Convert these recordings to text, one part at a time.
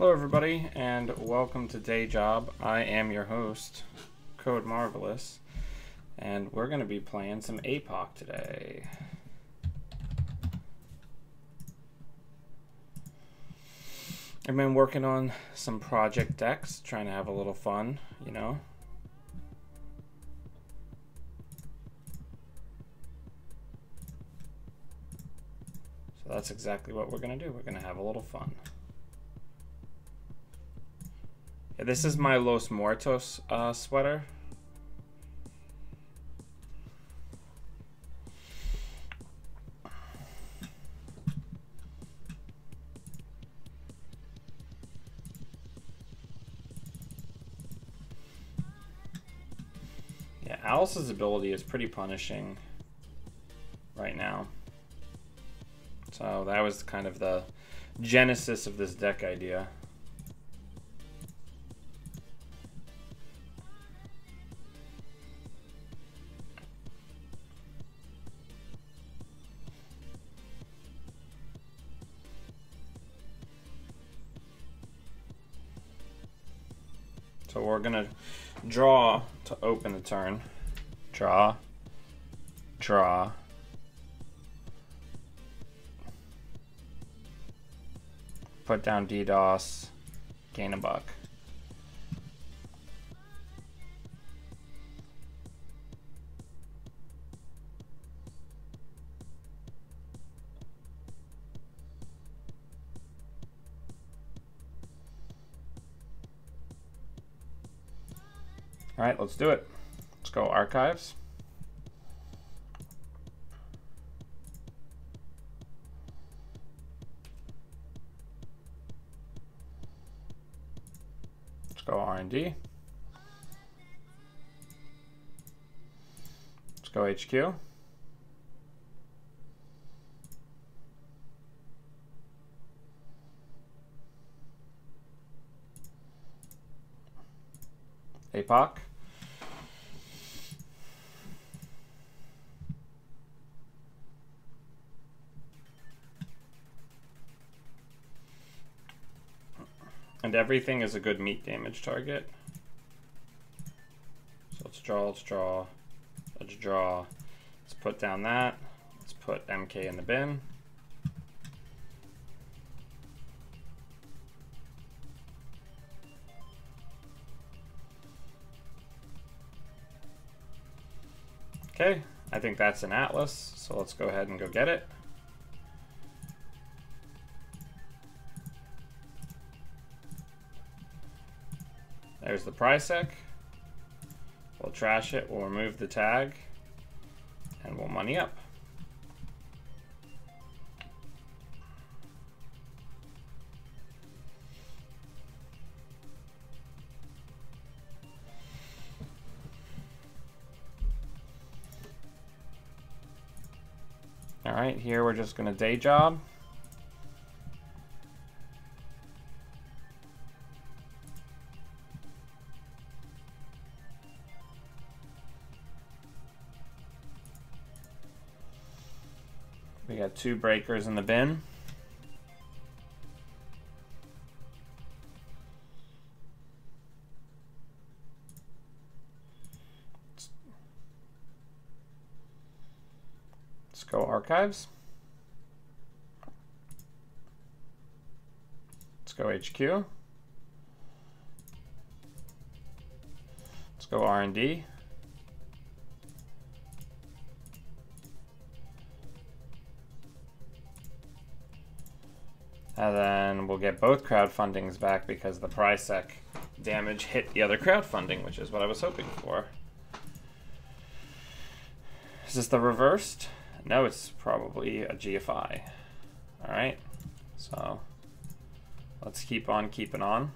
Hello everybody and welcome to Day Job. I am your host, Code Marvelous, and we're going to be playing some APOC today. I've been working on some project decks, trying to have a little fun, you know. So that's exactly what we're going to do. We're going to have a little fun. Yeah, this is my Los Muertos sweater. Yeah, Alice's ability is pretty punishing right now. So that was kind of the genesis of this deck idea. So we're gonna draw to open the turn. Draw. Draw. Put down DDoS. Gain a buck. All right, let's do it. Let's go archives. Let's go R&D. Let's go HQ. APOC. And everything is a good meat damage target. So let's draw, let's draw, let's draw. Let's put down that. Let's put MK in the bin. Okay, I think that's an Atlas, so let's go ahead and go get it. There's the Prisec. We'll trash it, we'll remove the tag, and we'll money up. All right, here we're just gonna day job. We got 2 breakers in the bin. Let's go archives. Let's go HQ. Let's go R&D. And then we'll get both crowdfundings back because the Prisec damage hit the other crowdfunding, which is what I was hoping for. Is this the reversed? No, it's probably a GFI. All right, so let's keep on keeping on.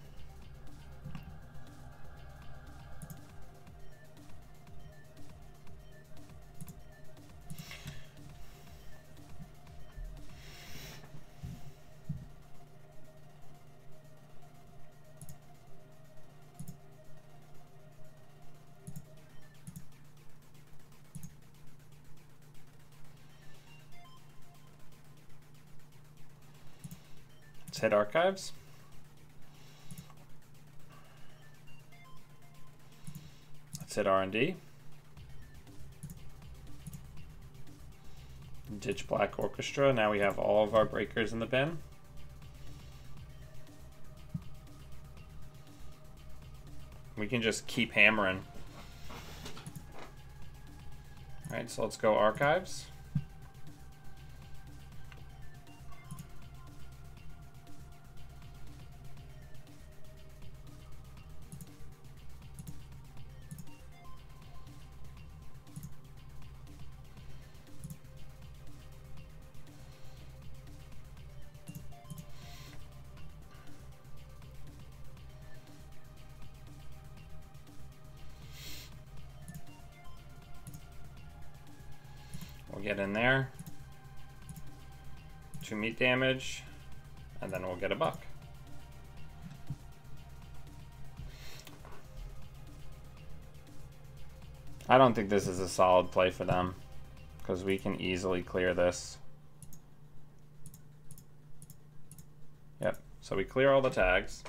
Let's hit archives. hit R&D. Ditch Black Orchestra. Now we have all of our breakers in the bin. We can just keep hammering. Alright, so let's go archives. We'll get in there. 2 meat damage, and then we'll get a buck. I don't think this is a solid play for them, because we can easily clear this. Yep, so we clear all the tags.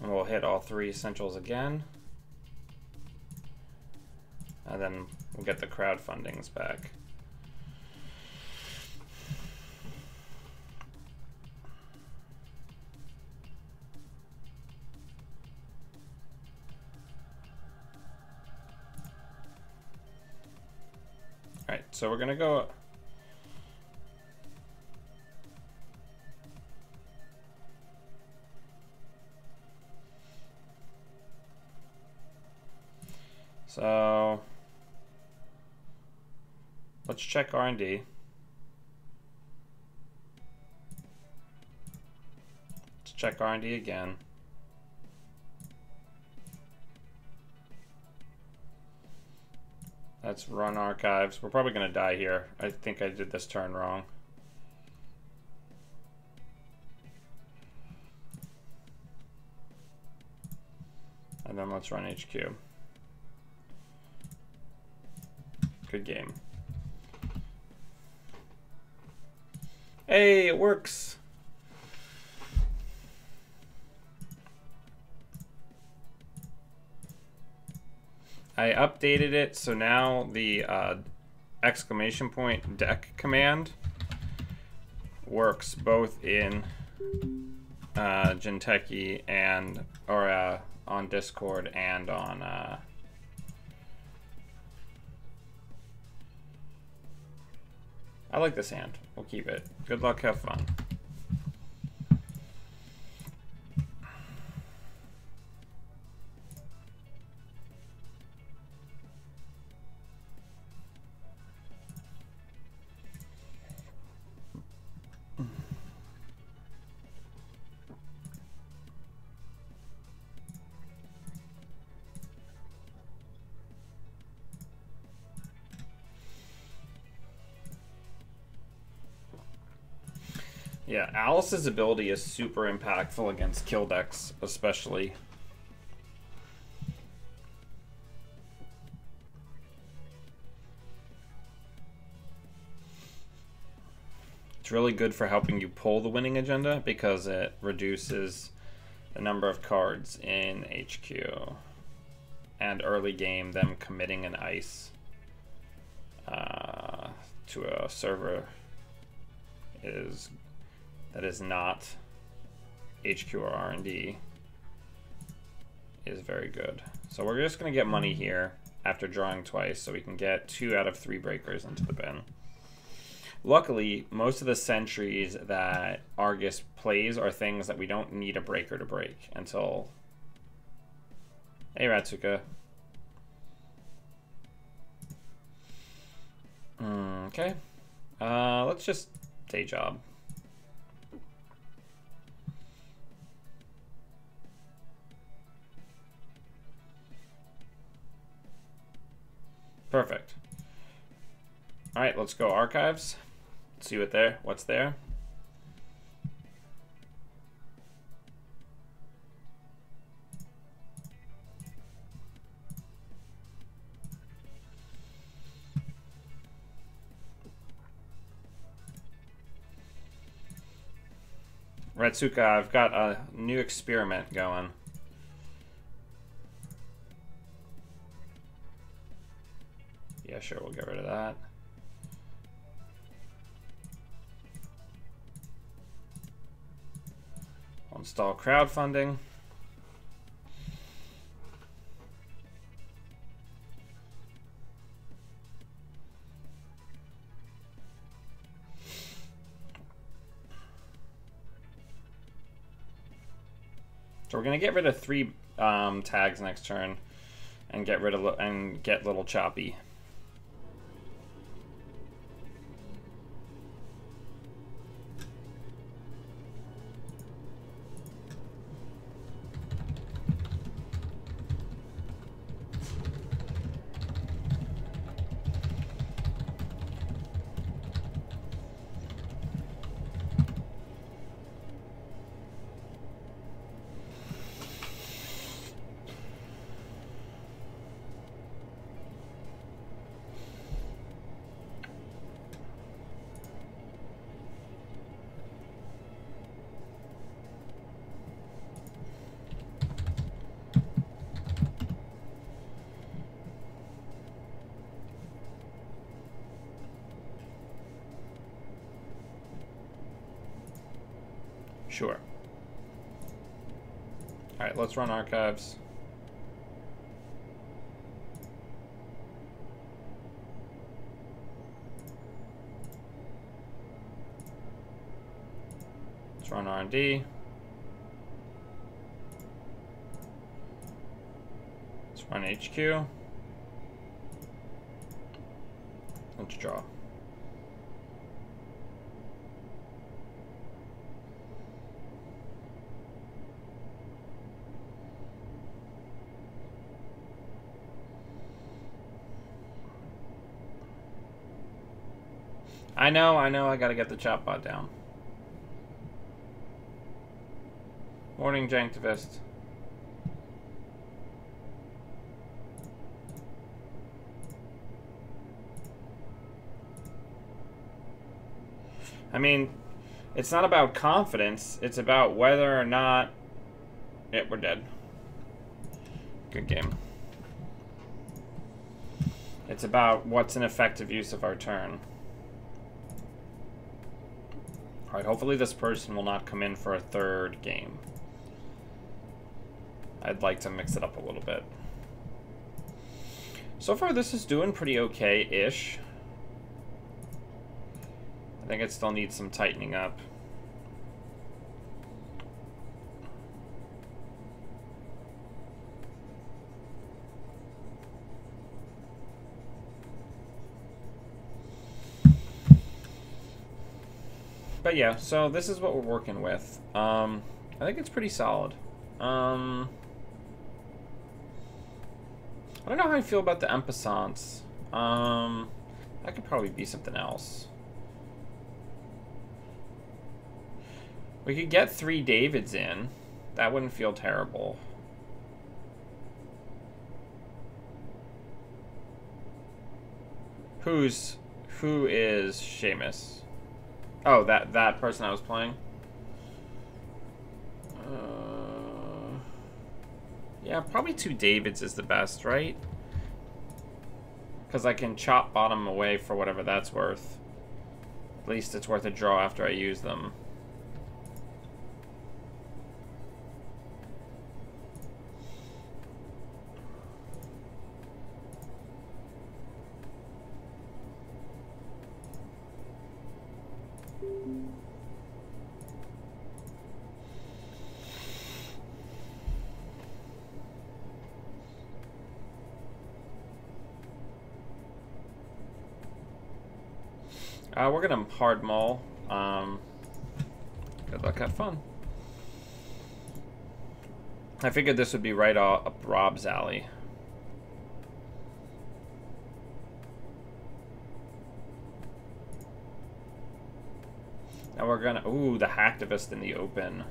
And we'll hit all 3 essentials again. And then we'll get the crowdfundings back. Alright, so we're gonna go. So let's check R&D. Let's check R&D again. Let's run archives. We're probably going to die here. I think I did this turn wrong. And then let's run HQ. Good game. Hey, it works. I updated it, so now the exclamation point deck command works both in Jinteki and on Discord and on I like this hand. We'll keep it. Good luck, have fun. Yeah, Alice's ability is super impactful against kill decks, especially. It's really good for helping you pull the winning agenda because it reduces the number of cards in HQ. And early game, them committing an ice to a server that is not HQ or R&D is very good. So we're just going to get money here after drawing twice so we can get 2 out of 3 breakers into the bin. Luckily, most of the sentries that Argus plays are things that we don't need a breaker to break until... Hey, Ratsuka. Okay. Let's just day job. Perfect. All right, let's go archives. Let's see what's there. Retsuka, I've got a new experiment going. Yeah, sure, we'll get rid of that. We'll install crowdfunding. So we're gonna get rid of 3 tags next turn, and get rid of get Little Choppy. Sure. All right, let's run archives. Let's run R&D. Let's run HQ. Let's draw. I know, I gotta get the chop bot down. Morning, Janktivist. I mean, it's not about confidence, it's about whether or not... Yeah, we're dead. Good game. It's about what's an effective use of our turn. Alright, hopefully this person will not come in for a 3rd game. I'd like to mix it up a little bit. So far this is doing pretty okay-ish. I think it still needs some tightening up. But yeah, so this is what we're working with. I think it's pretty solid. I don't know how I feel about the Empissance. That could probably be something else. We could get 3 Davids in. That wouldn't feel terrible. Who is Seamus? Oh, that person I was playing? Yeah, probably 2 Davids is the best, right? Because I can chop bottom away for whatever that's worth. At least it's worth a draw after I use them. We're gonna hard mull. Good luck, have fun. I figured this would be right up Rob's alley. Now we're gonna... Ooh, the Hacktivist in the open.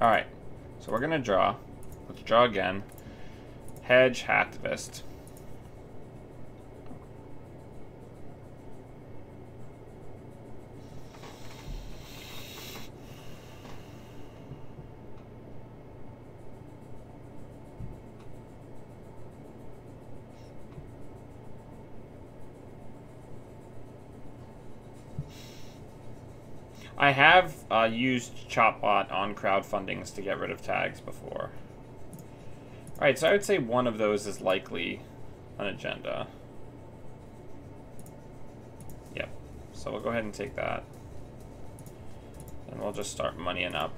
Alright, so we're gonna draw. Let's draw again. Hedge, Hacktivist. I have used Chopbot on crowdfundings to get rid of tags before. Alright, so I would say one of those is likely an agenda. Yep. So we'll go ahead and take that. And we'll just start moneying up.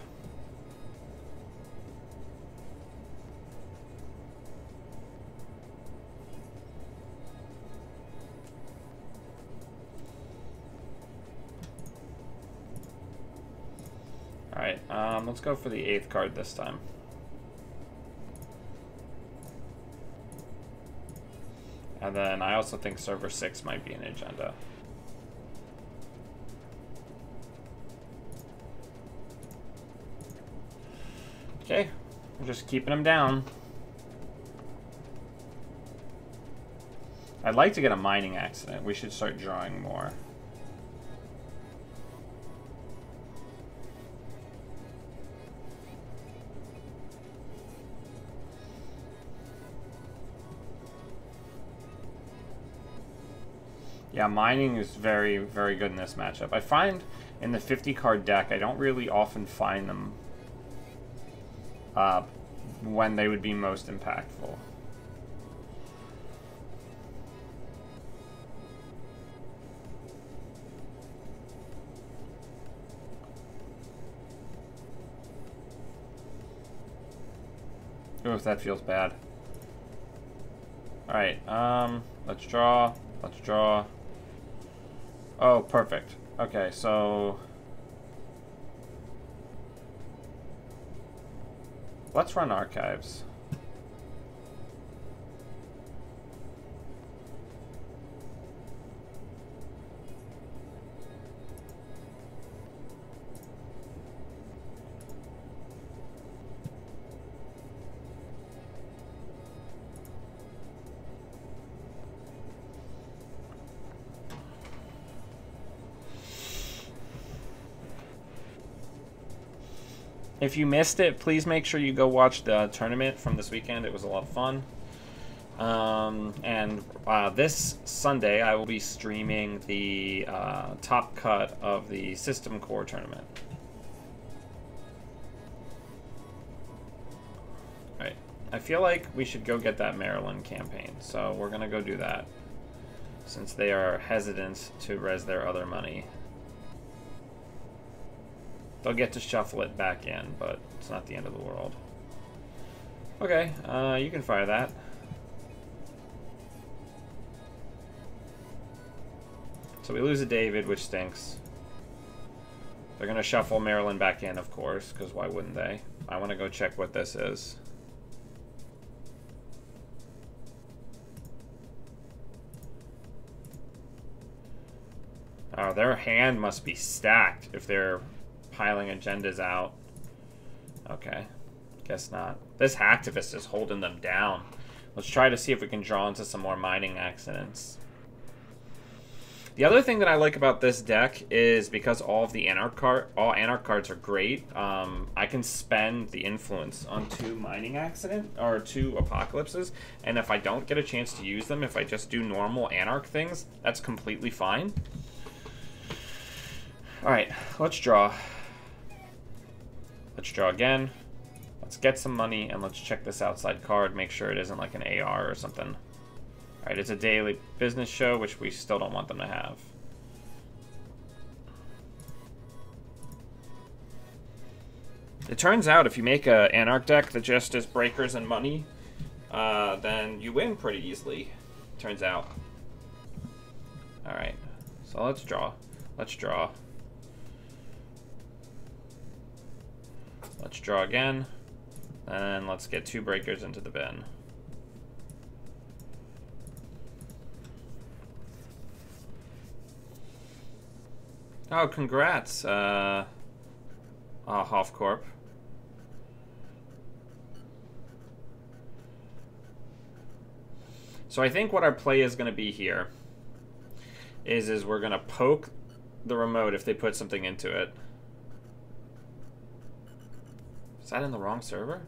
Alright, let's go for the 8th card this time. And then I also think server 6 might be an agenda. Okay, we're just keeping them down. I'd like to get a mining accident. We should start drawing more. Yeah, mining is very, very good in this matchup. I find in the 50 card deck, I don't really often find them when they would be most impactful. Oh, if that feels bad. Alright, let's draw. Let's draw. Oh, perfect. Okay, so let's run archives. If you missed it, please make sure you go watch the tournament from this weekend. It was a lot of fun. This Sunday, I will be streaming the top cut of the System Core tournament. Right. I feel like we should go get that Maryland campaign, so we're going to go do that, since they are hesitant to res their other money. They'll get to shuffle it back in, but it's not the end of the world. Okay, you can fire that. So we lose a David, which stinks. They're going to shuffle Maryland back in, of course, because why wouldn't they? I want to go check what this is. Oh, their hand must be stacked if they're piling agendas out. Okay, guess not. This hacktivist is holding them down. Let's try to see if we can draw into some more mining accidents. The other thing that I like about this deck is because all Anarch cards are great, I can spend the influence on 2 mining accident or 2 apocalypses, and if I don't get a chance to use them, if I just do normal Anarch things, that's completely fine. Alright, let's draw. Let's draw again. Let's get some money, and let's check this outside card, make sure it isn't like an AR or something. Alright, it's a daily business show, which we still don't want them to have. It turns out if you make an Anarch deck that just is breakers and money, then you win pretty easily, turns out. Alright, so let's draw. Let's draw. Let's draw again, and let's get 2 breakers into the bin. Oh, congrats, Hofcorp. So I think what our play is going to be here is we're going to poke the remote if they put something into it. Is that in the wrong server?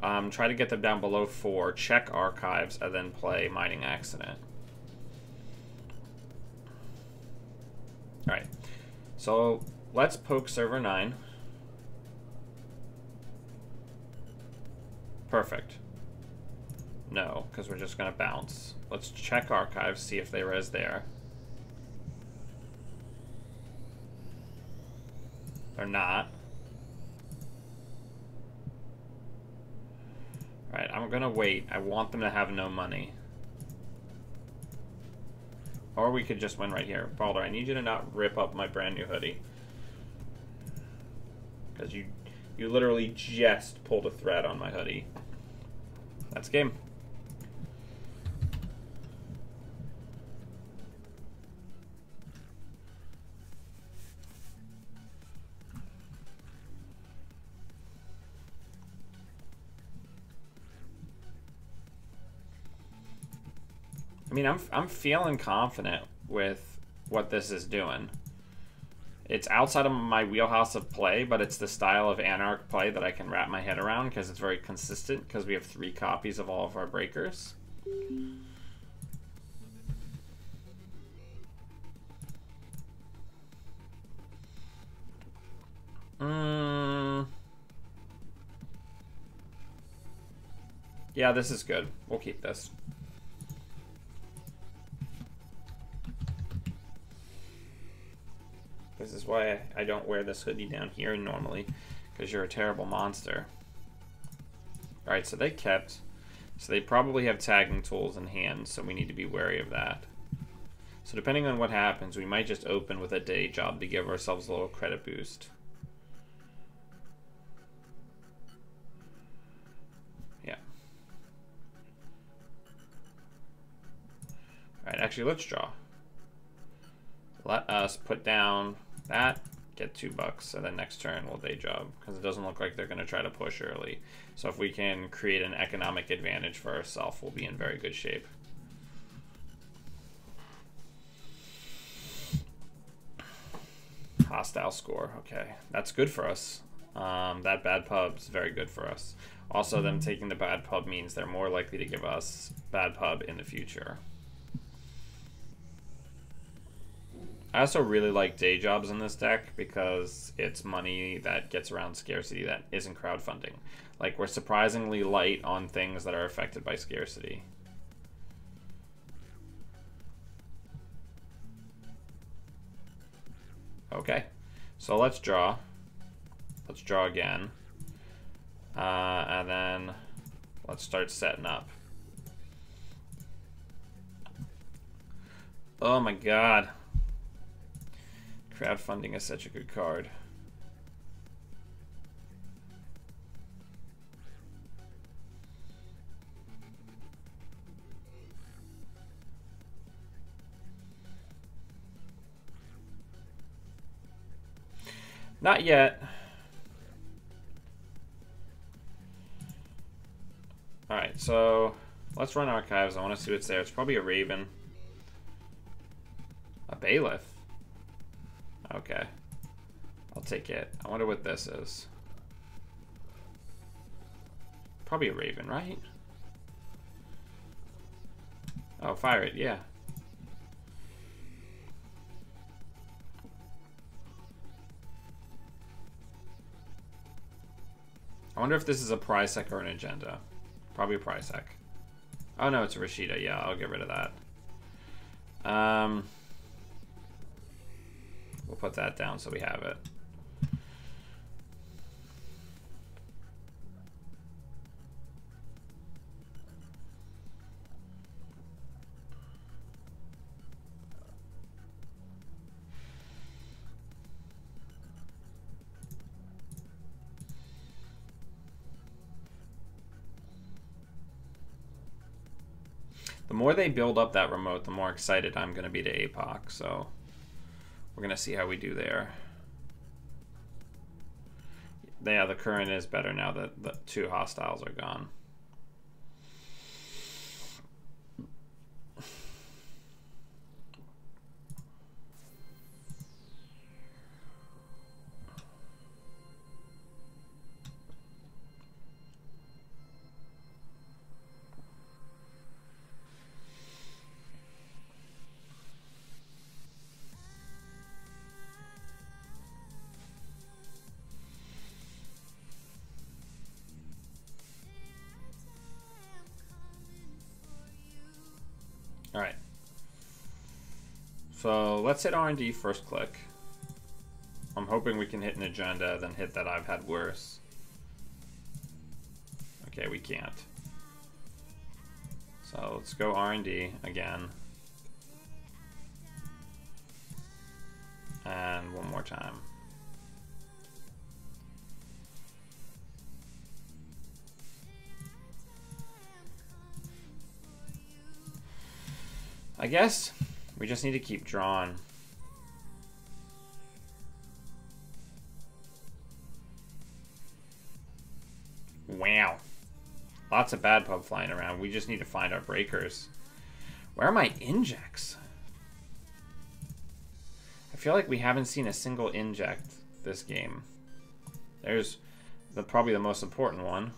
Try to get them down below 4, check archives, and then play mining accident. Alright, so let's poke server 9. Perfect. No, because we're just going to bounce. Let's check archives, see if they res there. They're not. Alright, I'm going to wait. I want them to have no money. Or we could just win right here. Balder, I need you to not rip up my brand new hoodie. Because you literally just pulled a thread on my hoodie. That's game. I mean, I'm feeling confident with what this is doing. It's outside of my wheelhouse of play, but it's the style of Anarch play that I can wrap my head around because it's very consistent because we have 3 copies of all of our breakers. Yeah, this is good. We'll keep this. This is why I don't wear this hoodie down here normally, because you're a terrible monster. Alright, so they kept. So they probably have tagging tools in hand, so we need to be wary of that. So depending on what happens, we might just open with a day job to give ourselves a little credit boost. Yeah. Alright, actually, let's draw. Let us put down that, get $2, so then next turn we'll day job, because it doesn't look like they're going to try to push early. So if we can create an economic advantage for ourselves, we'll be in very good shape. Hostile score, okay. That's good for us. That bad pub's very good for us. Also, them taking the bad pub means they're more likely to give us bad pub in the future. I also really like day jobs in this deck because it's money that gets around scarcity that isn't crowdfunding. Like, we're surprisingly light on things that are affected by scarcity. Okay, so let's draw. Let's draw again. And then let's start setting up. Oh my god. Crowdfunding is such a good card. Not yet. Alright, so let's run archives. I want to see what's there. It's probably a Raven. A Bailiff. Okay. I'll take it. I wonder what this is. Probably a Raven, right? Oh, fire it, yeah. I wonder if this is a Prysec or an Agenda. Probably a Prysec. Oh no, it's a Rashida. Yeah, I'll get rid of that. We'll put that down so we have it. The more they build up that remote, the more excited I'm going to be to APOC, so we're going to see how we do there. Yeah, the current is better now that the 2 hostiles are gone. Alright. So let's hit R&D first click. I'm hoping we can hit an agenda, then hit that I've had worse. Okay, we can't. So let's go R&D again. And one more time. I guess we just need to keep drawing. Wow. Lots of bad pub flying around. We just need to find our breakers. Where are my injects? I feel like we haven't seen a single inject this game. There's probably the most important one.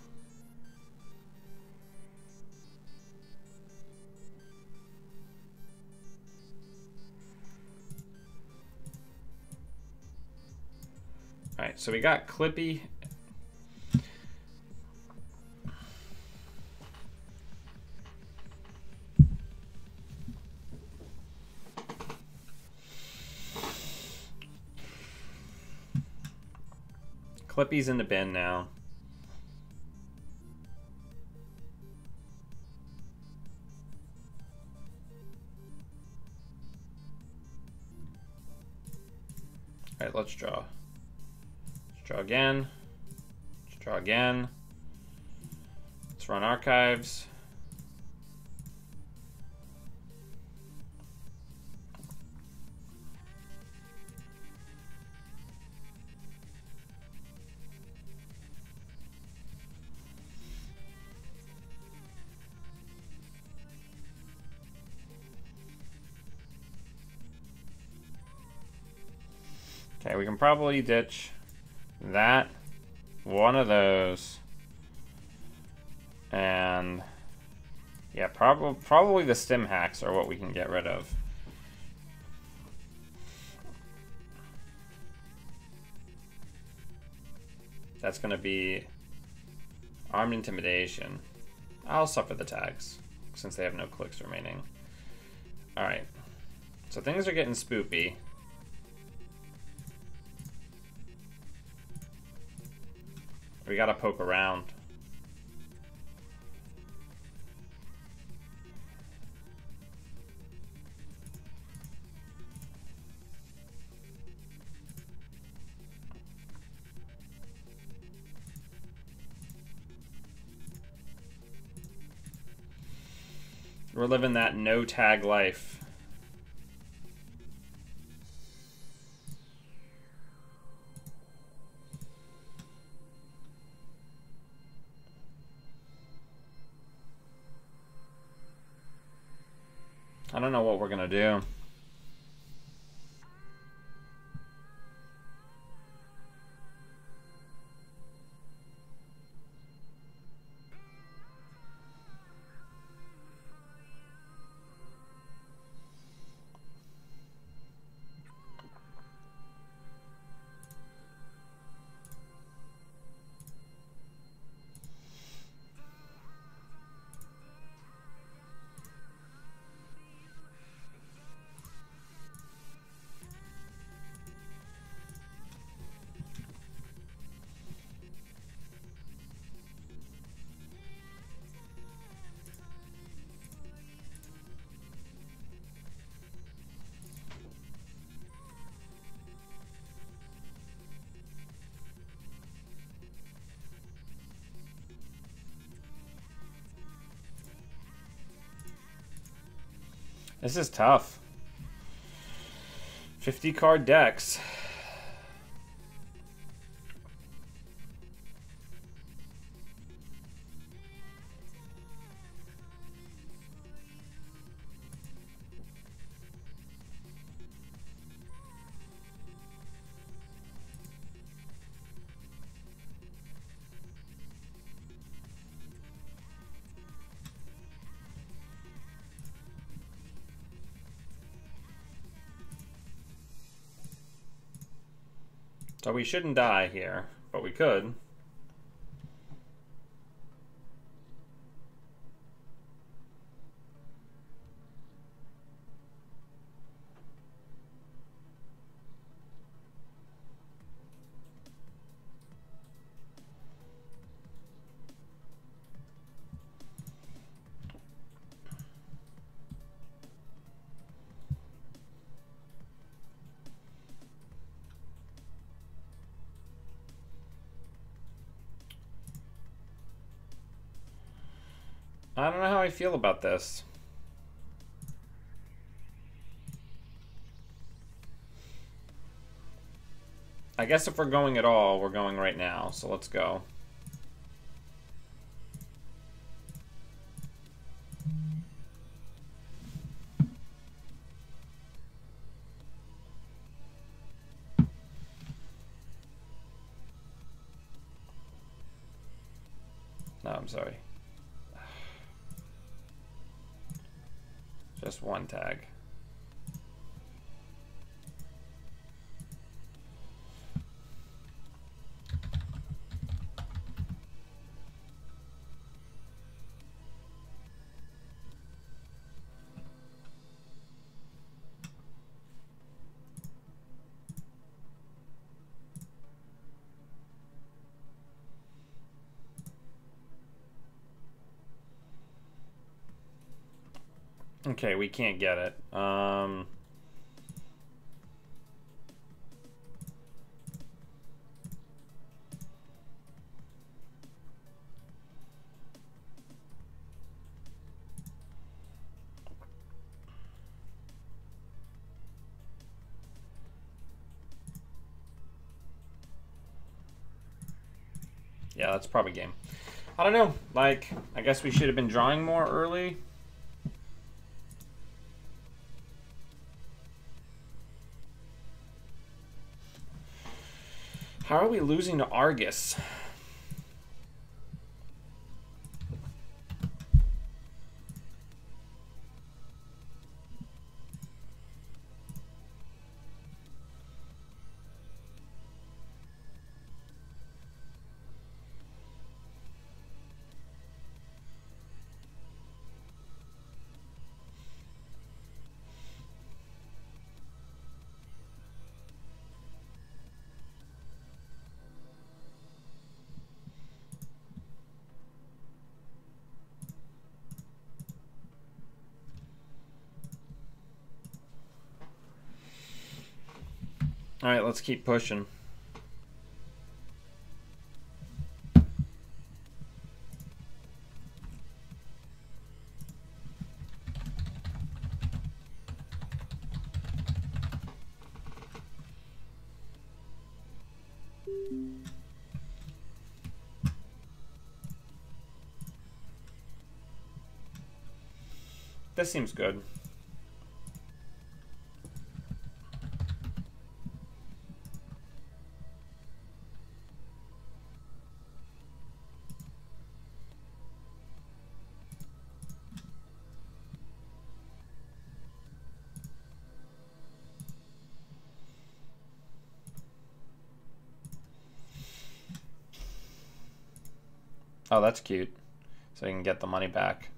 Alright, so we got Clippy. Clippy's in the bin now. Alright, let's draw. Let's draw again. Let's draw again. Let's run archives. Okay, we can probably ditch that, one of those, and yeah, probably the stim hacks are what we can get rid of. That's going to be armed intimidation. I'll suffer the tags since they have no clicks remaining. Alright, so things are getting spoopy. We gotta poke around. We're living that no tag life. I don't know what we're gonna do. This is tough. 50 card decks. So we shouldn't die here, but we could. I don't know how I feel about this. I guess if we're going at all, we're going right now, so let's go. No, I'm sorry. Just one tag. Okay, we can't get it. Yeah, that's probably game. I don't know. Like, I guess we should have been drawing more early. How are we losing to Argus? All right, let's keep pushing. This seems good. Oh, that's cute. So you can get the money back.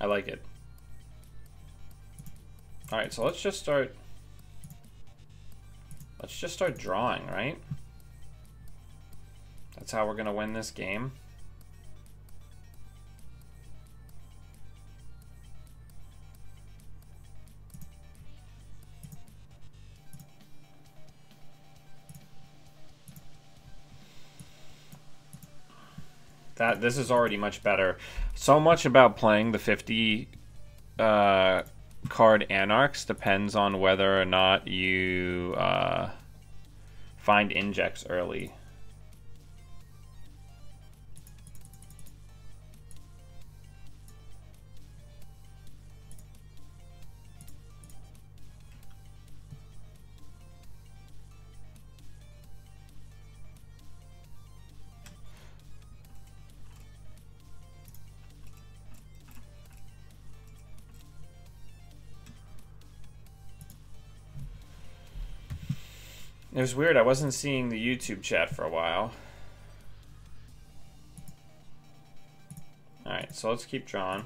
I like it. All right, so let's just start drawing, right? That's how we're gonna win this game. This is already much better. So much about playing the 50 card Anarchs depends on whether or not you find injects early. It was weird, I wasn't seeing the YouTube chat for a while. Alright, so let's keep drawing.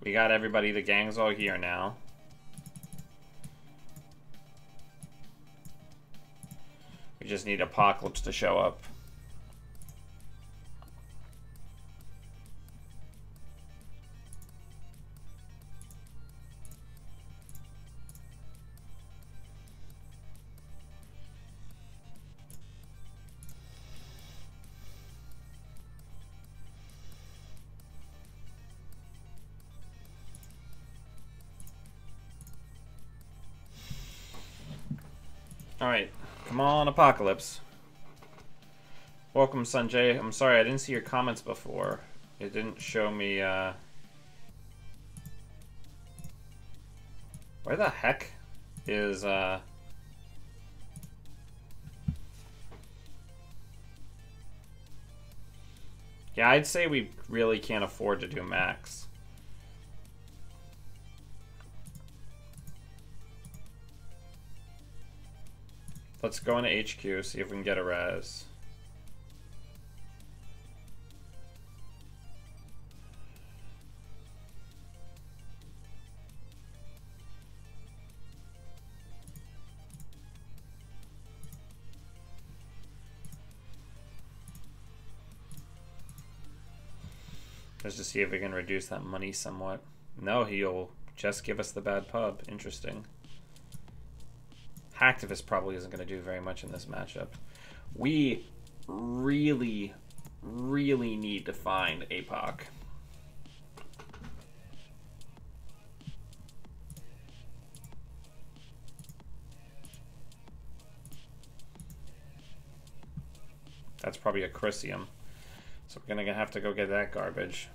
We got everybody. The gang's all here now. We just need Apocalypse to show up. Alright, come on, Apocalypse. Welcome, Sanjay. I'm sorry, I didn't see your comments before. It didn't show me, Where the heck is, Yeah, I'd say we really can't afford to do max. Let's go into HQ, see if we can get a res. Just to see if we can reduce that money somewhat. No, he'll just give us the bad pub. Interesting. Hacktivist probably isn't going to do very much in this matchup. We really, really need to find APOC. That's probably a Chrysium. So we're going to have to go get that garbage.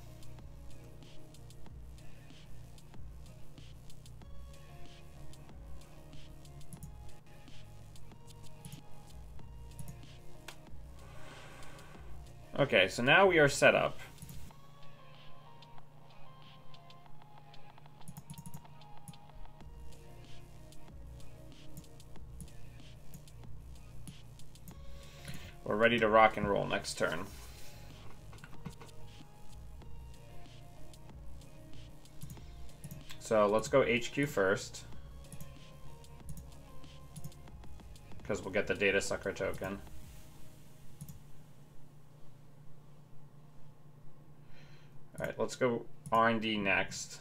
Okay, so now we are set up. We're ready to rock and roll next turn. So let's go HQ first, because we'll get the data sucker token. All right, let's go R&D next.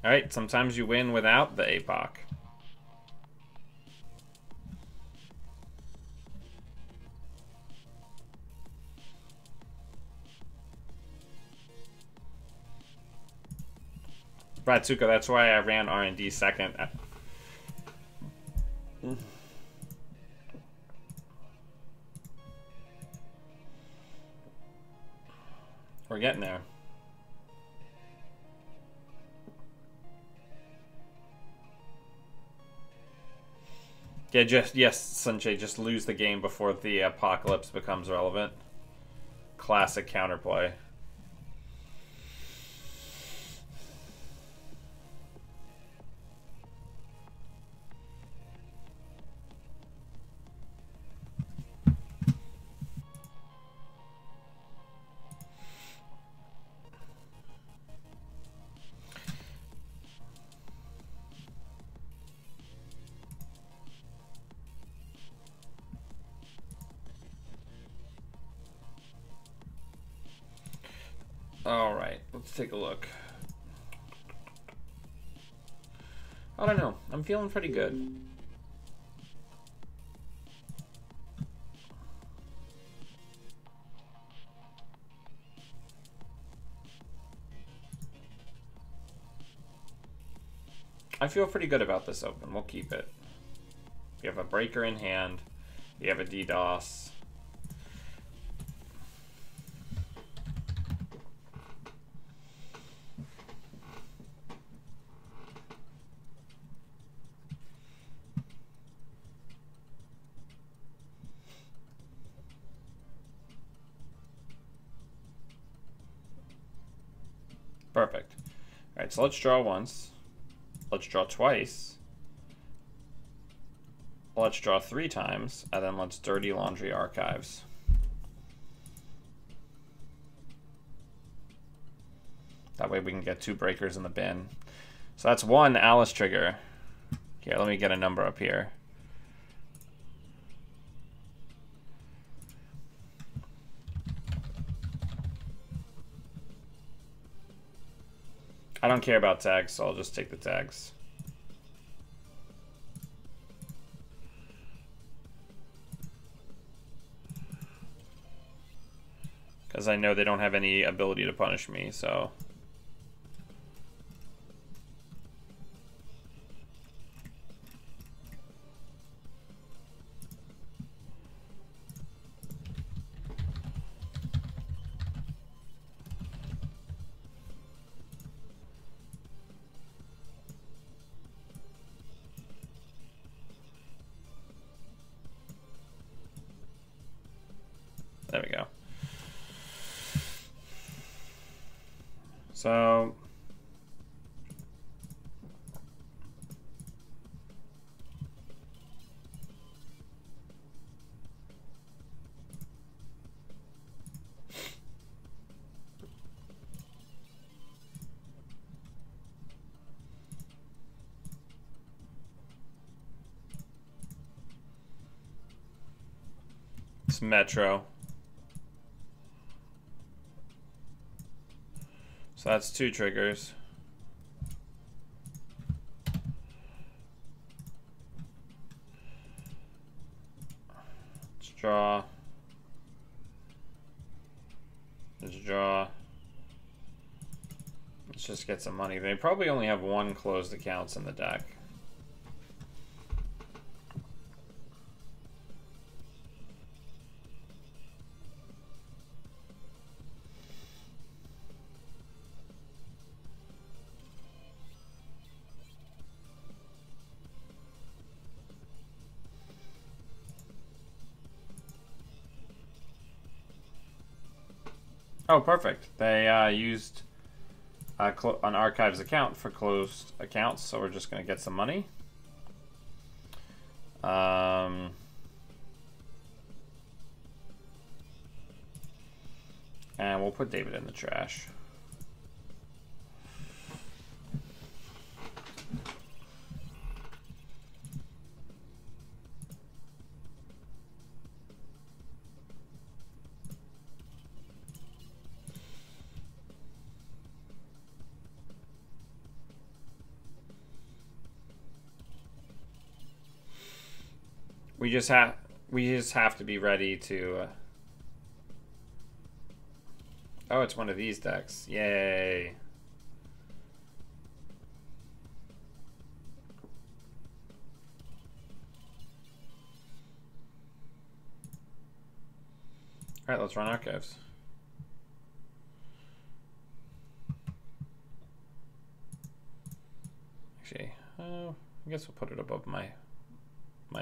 Alright, sometimes you win without the APOC. Bratsuka, that's why I ran R&D second. We're getting there. Yeah, yes, Sanjay, just lose the game before the apocalypse becomes relevant. Classic counterplay. All right, let's take a look. I don't know. I'm feeling pretty good. I feel pretty good about this open. We'll keep it. We have a breaker in hand. We have a DDoS. Perfect. Alright, so let's draw once. Let's draw twice. Let's draw 3 times, and then let's dirty laundry archives. That way we can get 2 breakers in the bin. So that's 1 Alice trigger. Here, let me get a number up here. I don't care about tags, so I'll just take the tags. Because I know they don't have any ability to punish me, so... There we go. So it's Metro. So that's 2 triggers. Let's draw. Let's draw. Let's just get some money. They probably only have 1 closed accounts in the deck. Oh, perfect. They used an archives account for closed accounts, so we're just going to get some money. And we'll put David in the trash. We just have to be ready to Oh, it's one of these decks. Yay. All right, let's run archives. Actually, I guess we'll put it above my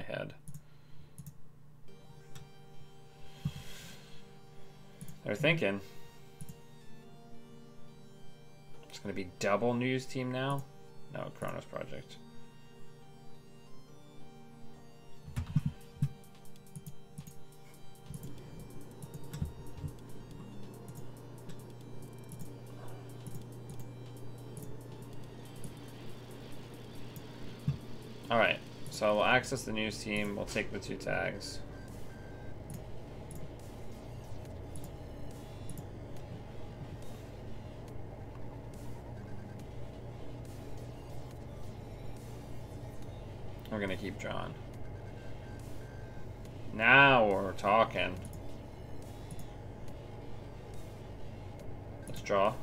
head. They're thinking it's going to be double news team now. No, Chronos Project. All right, so we'll access the news team. We'll take the 2 tags. We're gonna keep drawing. Now we're talking. Let's draw.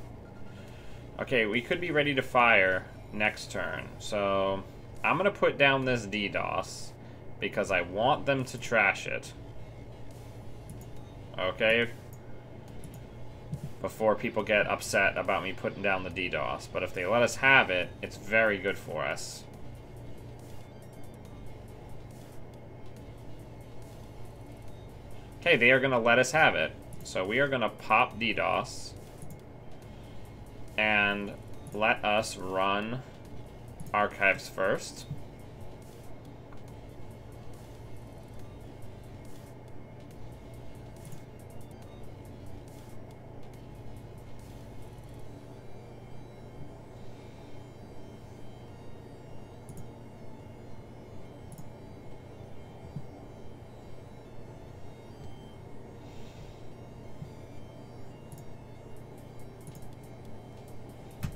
Okay, we could be ready to fire next turn. So I'm gonna put down this DDoS because I want them to trash it. Okay? Before people get upset about me putting down the DDoS. But if they let us have it, it's very good for us. Okay, they are going to let us have it. So we are going to pop DDoS. And let us run archives first.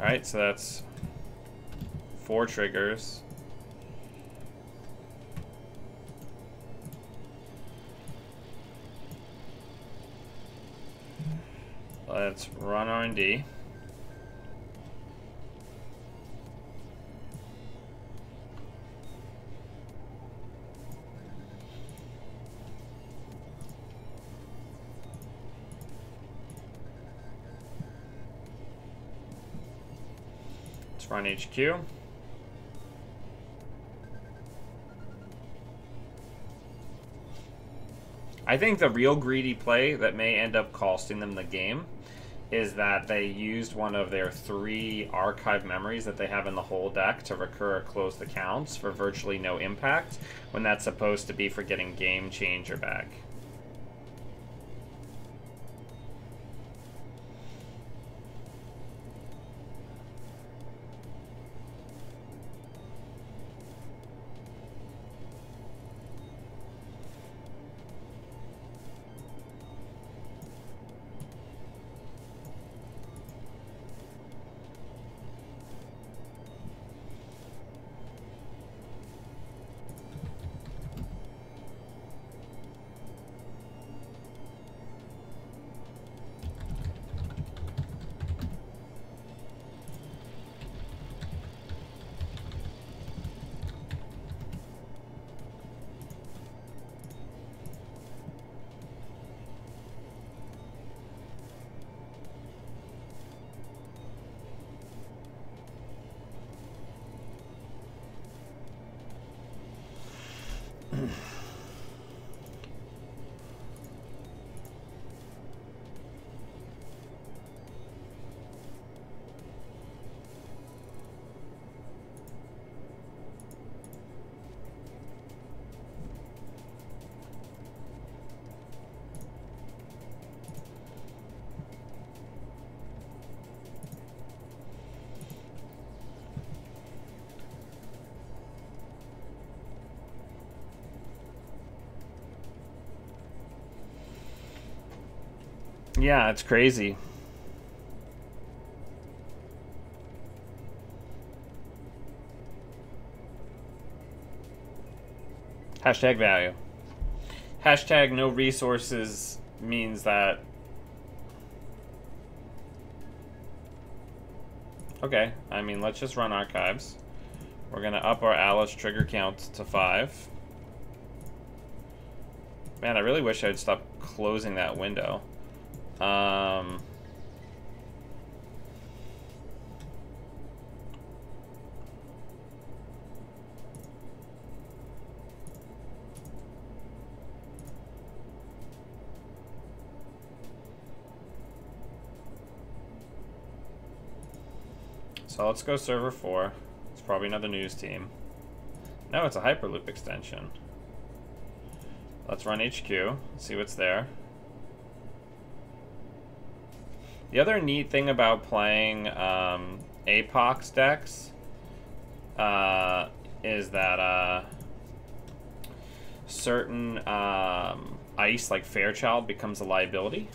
Alright, so that's 4 triggers. Let's run R&D. Let's run HQ. I think the real greedy play that may end up costing them the game is that they used one of their 3 archive memories that they have in the whole deck to recur or close the counts for virtually no impact, when that's supposed to be for getting Game Changer back. Yeah, it's crazy. Hashtag value. Hashtag no resources means that... Okay, I mean, let's just run archives. We're gonna up our Alice trigger count to 5. Man, I really wish I'd stop closing that window. So let's go server 4. It's probably another news team. No, it's a Hyperloop extension. Let's run HQ, see what's there. The other neat thing about playing Apox decks is that certain ice, like Fairchild, becomes a liability.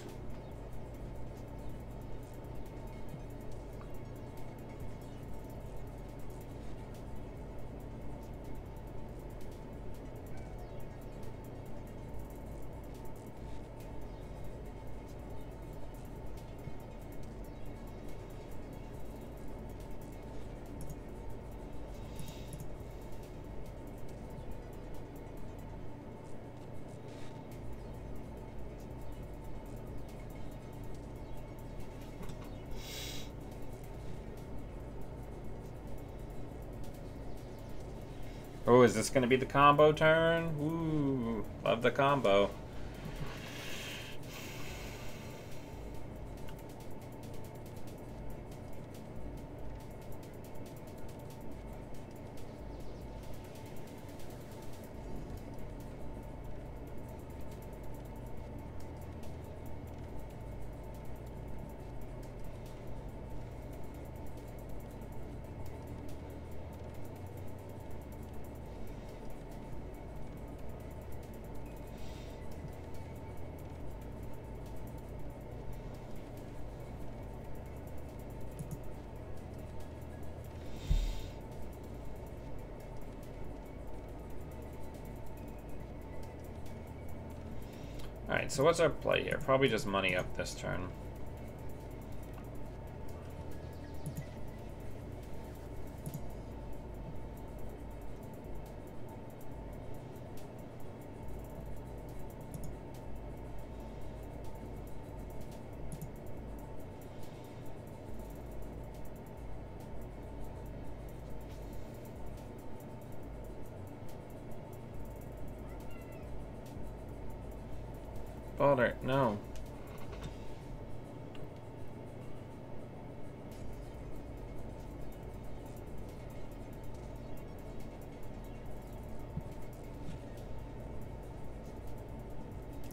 Oh, is this going to be the combo turn? Ooh, love the combo. Alright, so what's our play here? Probably just money up this turn. Balder, no.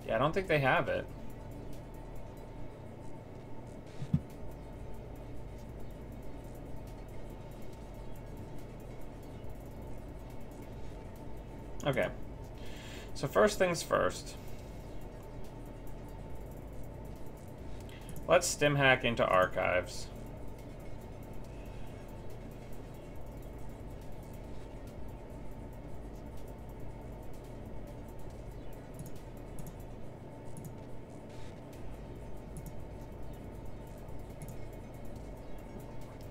Yeah, I don't think they have it. Okay. So first things first. Let's stim hack into archives.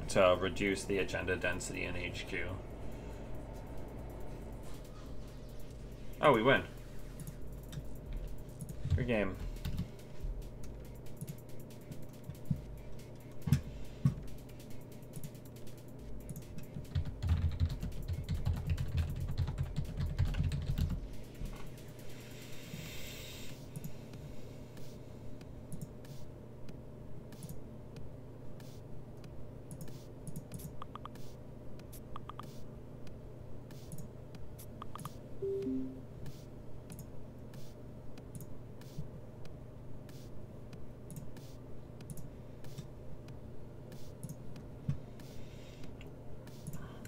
To reduce the agenda density in HQ. Oh, we win. Good game.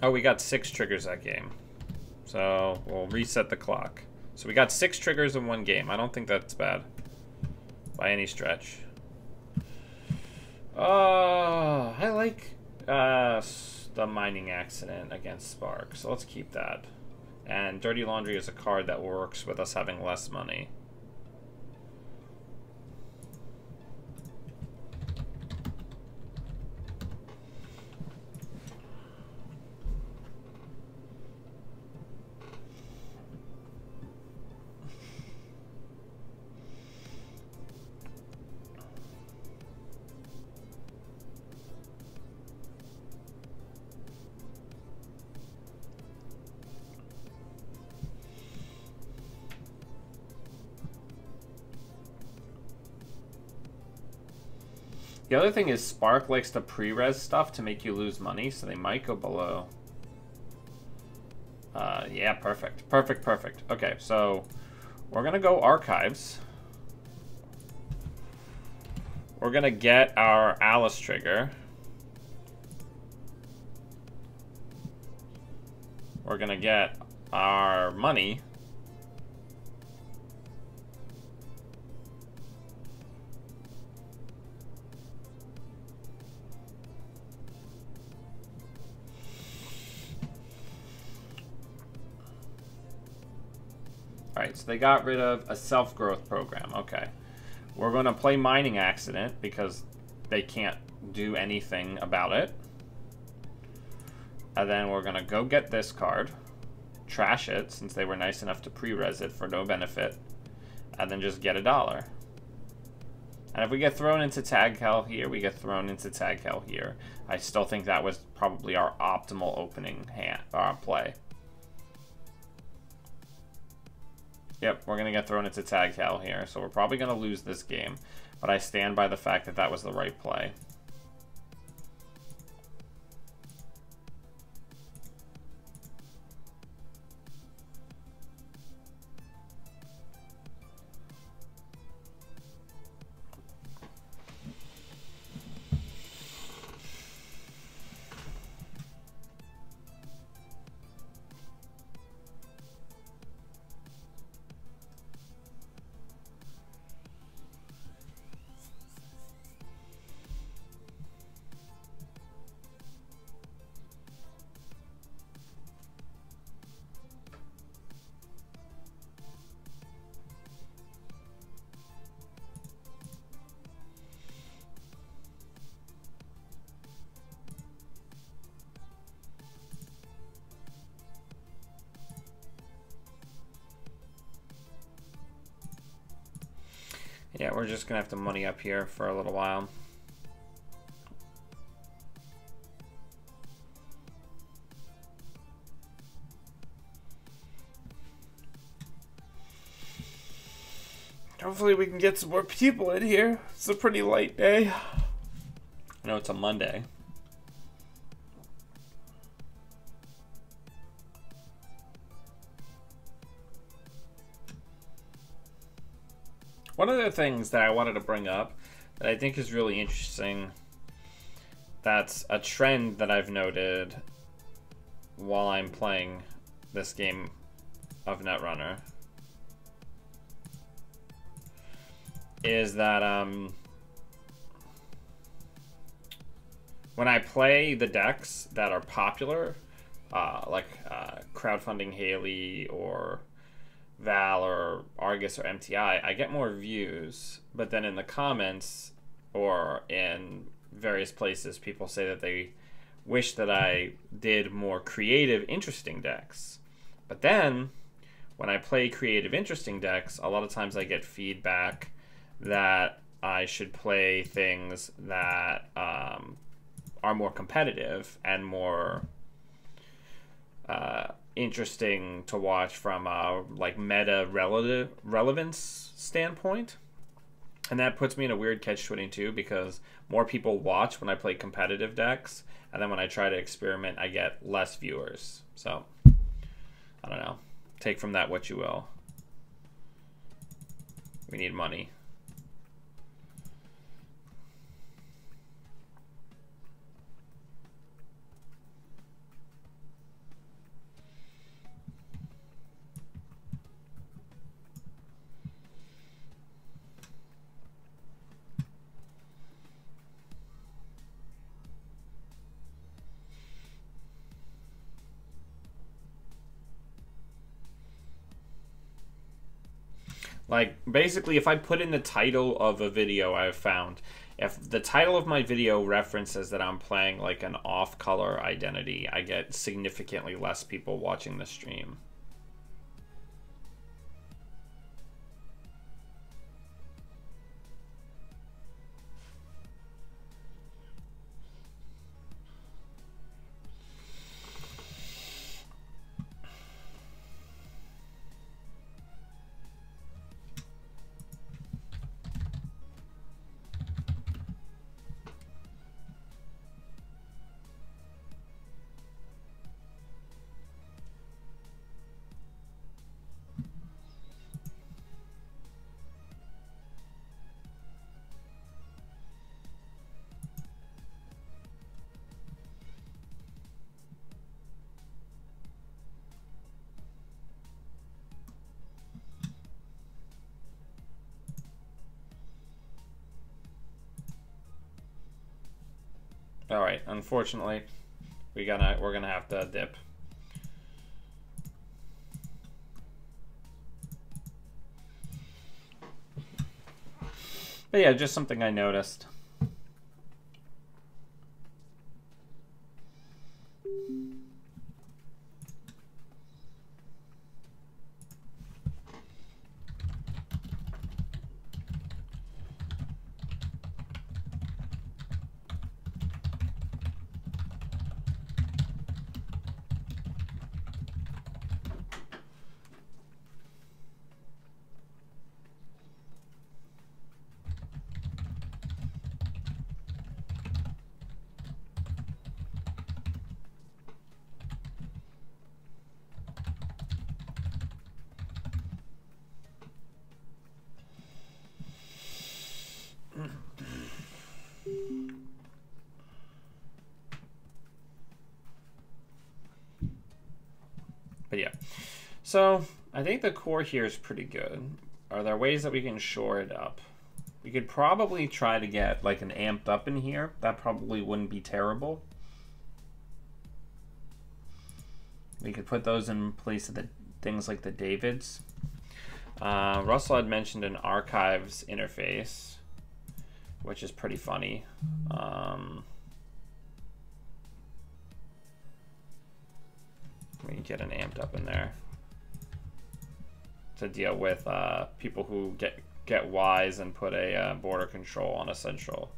Oh, we got 6 triggers that game. So we'll reset the clock. So we got 6 triggers in one game. I don't think that's bad by any stretch. I like the mining accident against Spark, so let's keep that. And Dirty Laundry is a card that works with us having less money. The other thing is Spark likes to pre-res stuff to make you lose money, so they might go below. Yeah, perfect. Perfect, perfect. Okay, so we're going to go archives. We're going to get our Alice trigger. We're going to get our money. Alright, so they got rid of a self-growth program. Okay. We're going to play Mining Accident because they can't do anything about it. And then we're going to go get this card. Trash it, since they were nice enough to pre-res it for no benefit. And then just get $1. And if we get thrown into Tag Hell here, we get thrown into Tag Hell here. I still think that was probably our optimal opening hand play. Yep, we're going to get thrown into Tag Hell here, so we're probably going to lose this game. But I stand by the fact that that was the right play. Yeah, we're just gonna have to money up here for a little while. Hopefully we can get some more people in here. It's a pretty light day. I know it's a Monday. One of the things that I wanted to bring up that I think is really interesting, that's a trend that I've noted while I'm playing this game of Netrunner, is that when I play the decks that are popular, like crowdfunding Haley or Val or Argus or MTI, I get more views, but then in the comments or in various places, people say that they wish that I did more creative, interesting decks. But then when I play creative, interesting decks, a lot of times I get feedback that I should play things that are more competitive and more interesting to watch from a like meta relevance standpoint. And that puts me in a weird catch-22 because more people watch when I play competitive decks, and then when I try to experiment, I get less viewers. So, I don't know. Take from that what you will. We need money. Like, basically, if I put in the title of a video I've found, if the title of my video references that I'm playing like an off-color identity, I get significantly less people watching the stream. All right, unfortunately, we're gonna have to dip. But yeah, just something I noticed. But yeah, so I think the core here is pretty good. Are there ways that we can shore it up? We could probably try to get like an amped up in here. That probably wouldn't be terrible. We could put those in place of the things like the Davids. Russell had mentioned an archives interface, which is pretty funny. We can get an amped up in there to deal with people who get get Wise and put a border control on a central.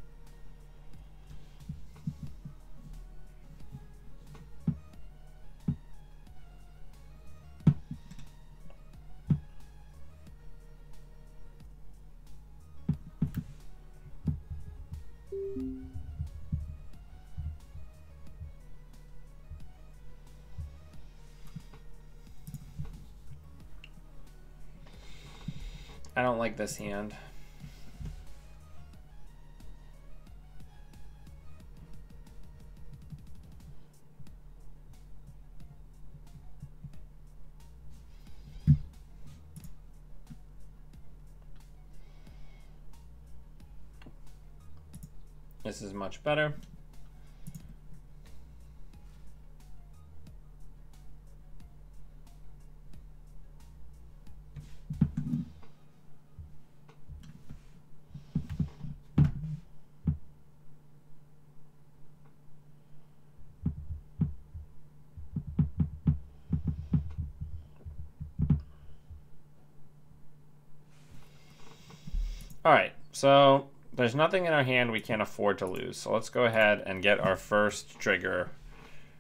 I don't like this hand. This is much better. All right, so there's nothing in our hand we can't afford to lose. So let's go ahead and get our first trigger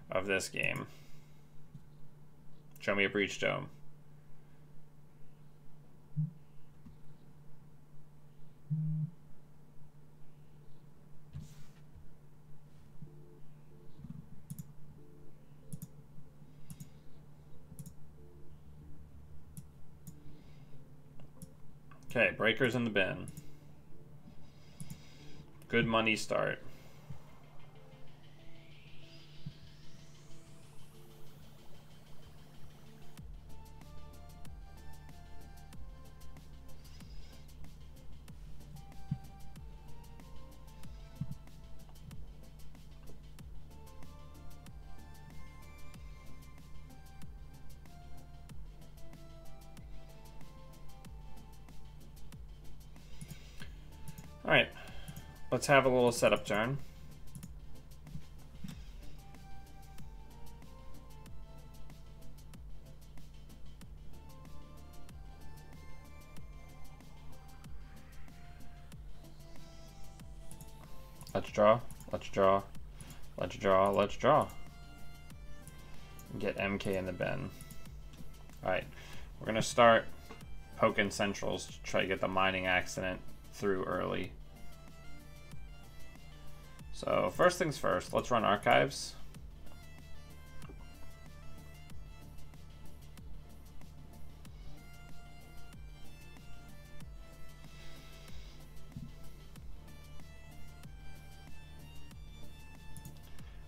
of this game. Show me a breach dome. Okay, breakers in the bin. Good money start. All right, let's have a little setup turn. Let's draw, let's draw, let's draw, let's draw. Get MK in the bin. All right, we're gonna start poking centrals to try to get the mining accident through early. So first things first, let's run archives.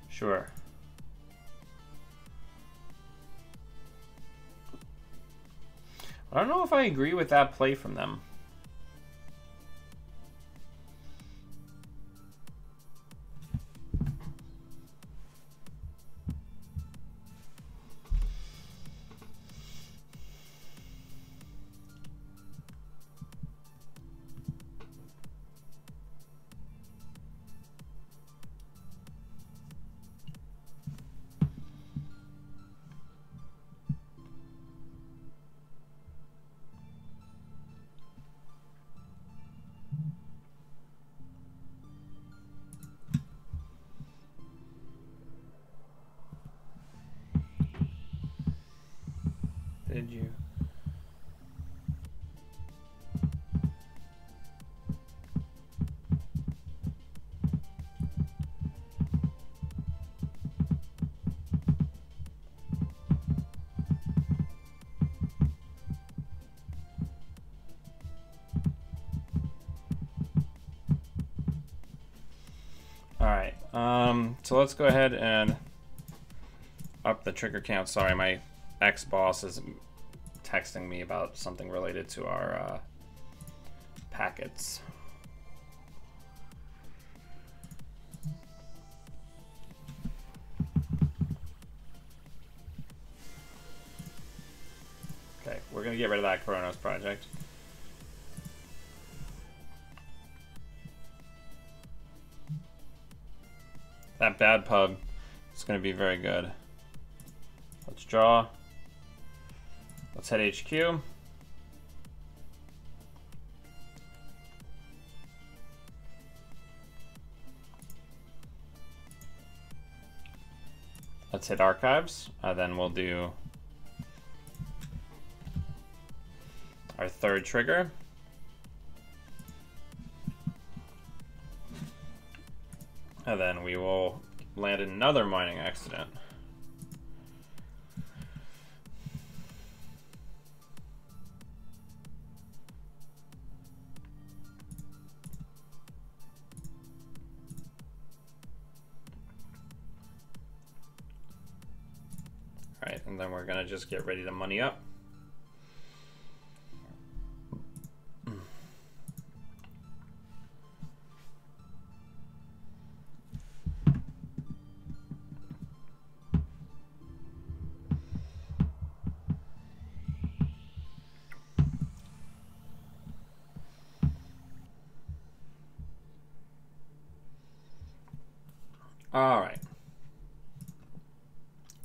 Sure. I don't know if I agree with that play from them. Did you? All right, so let's go ahead and up the trigger count. Sorry, my ex-boss is texting me about something related to our packets. Okay, we're gonna get rid of that Kronos project. That bad pub is gonna be very good. Let's draw. Let's hit HQ. Let's hit archives. Then we'll do our third trigger. And then we will land another mining accident. All right, and then we're gonna just get ready to money up. All right.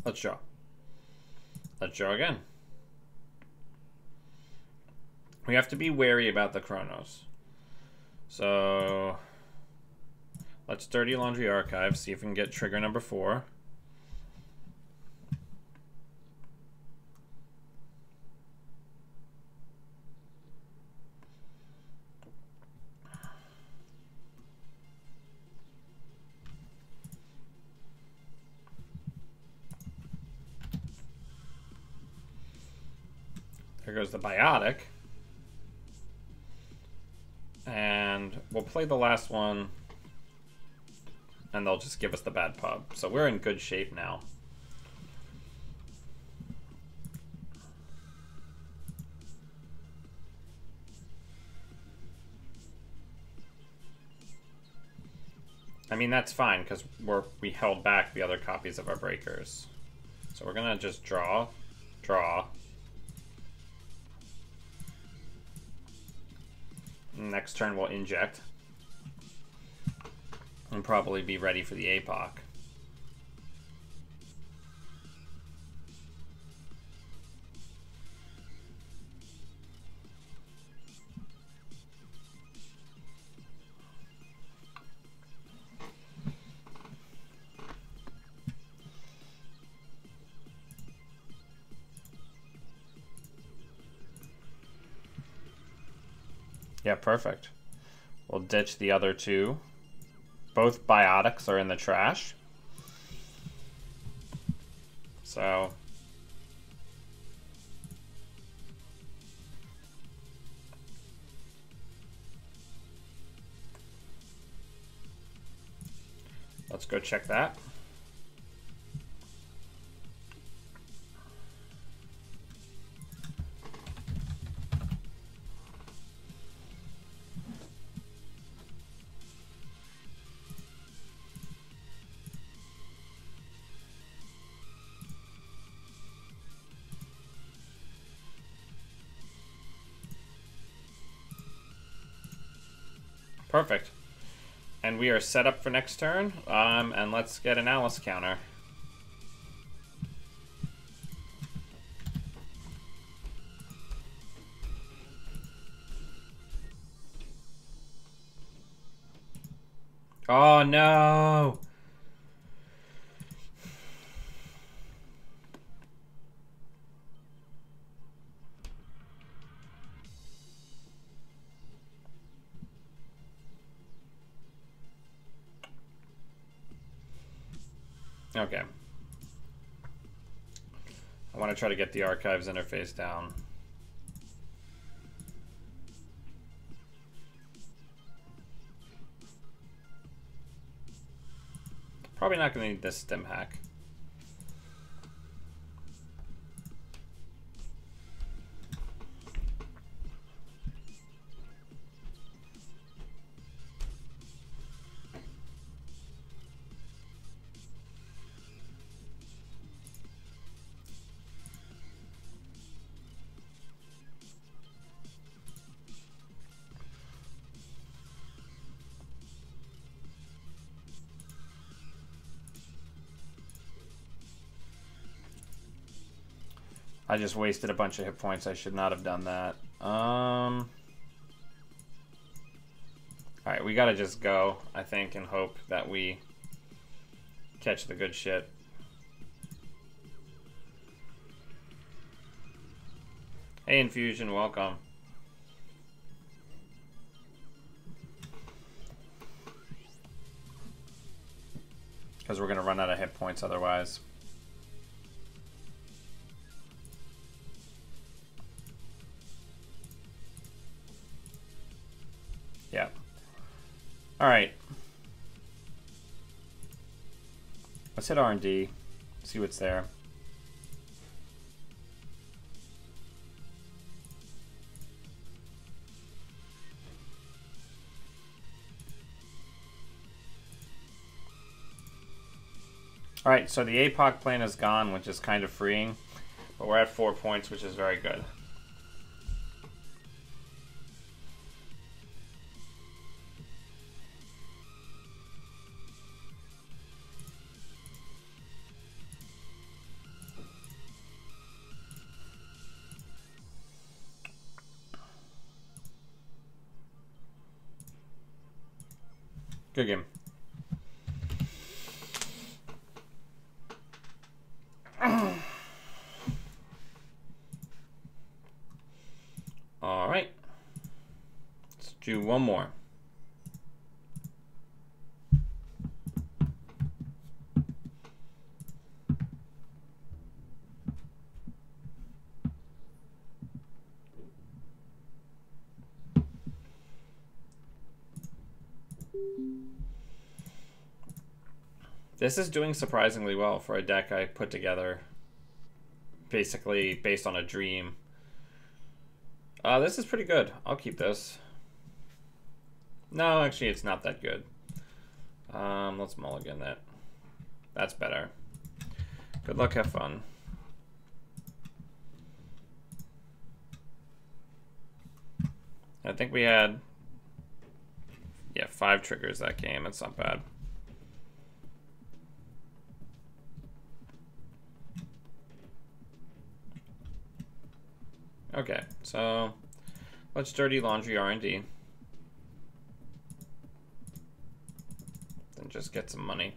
Let's draw. Let's draw again. We have to be wary about the chronos. So let's Dirty Laundry Archive, see if we can get trigger number 4. There goes the biotic. And we'll play the last one, and they'll just give us the bad pub. So we're in good shape now. I mean, that's fine, because we held back the other copies of our breakers. So we're gonna just draw. Next turn we'll inject. And probably be ready for the APOC. Yeah, perfect. We'll ditch the other two. Both biotics are in the trash. So let's go check that. Perfect. And we are set up for next turn. And let's get an Alice counter. Oh no! Okay. I want to try to get the archives interface down. Probably not going to need this stim hack. I just wasted a bunch of hit points. I should not have done that. Alright, we gotta just go, I think, and hope that we catch the good shit. Hey, Infusion, welcome. Because we're going to run out of hit points otherwise. Yeah. All right. Let's hit R&D. See what's there. All right, so the APOC plane is gone, which is kind of freeing. But we're at 4 points, which is very good. Good game. All right. Let's do one more. This is doing surprisingly well for a deck I put together basically based on a dream. This is pretty good. I'll keep this. No, actually, it's not that good. Let's mulligan that. That's better. Good luck, have fun. I think we had, yeah, 5 triggers that game. That's not bad. Okay, so let's dirty laundry R&D. Then just get some money.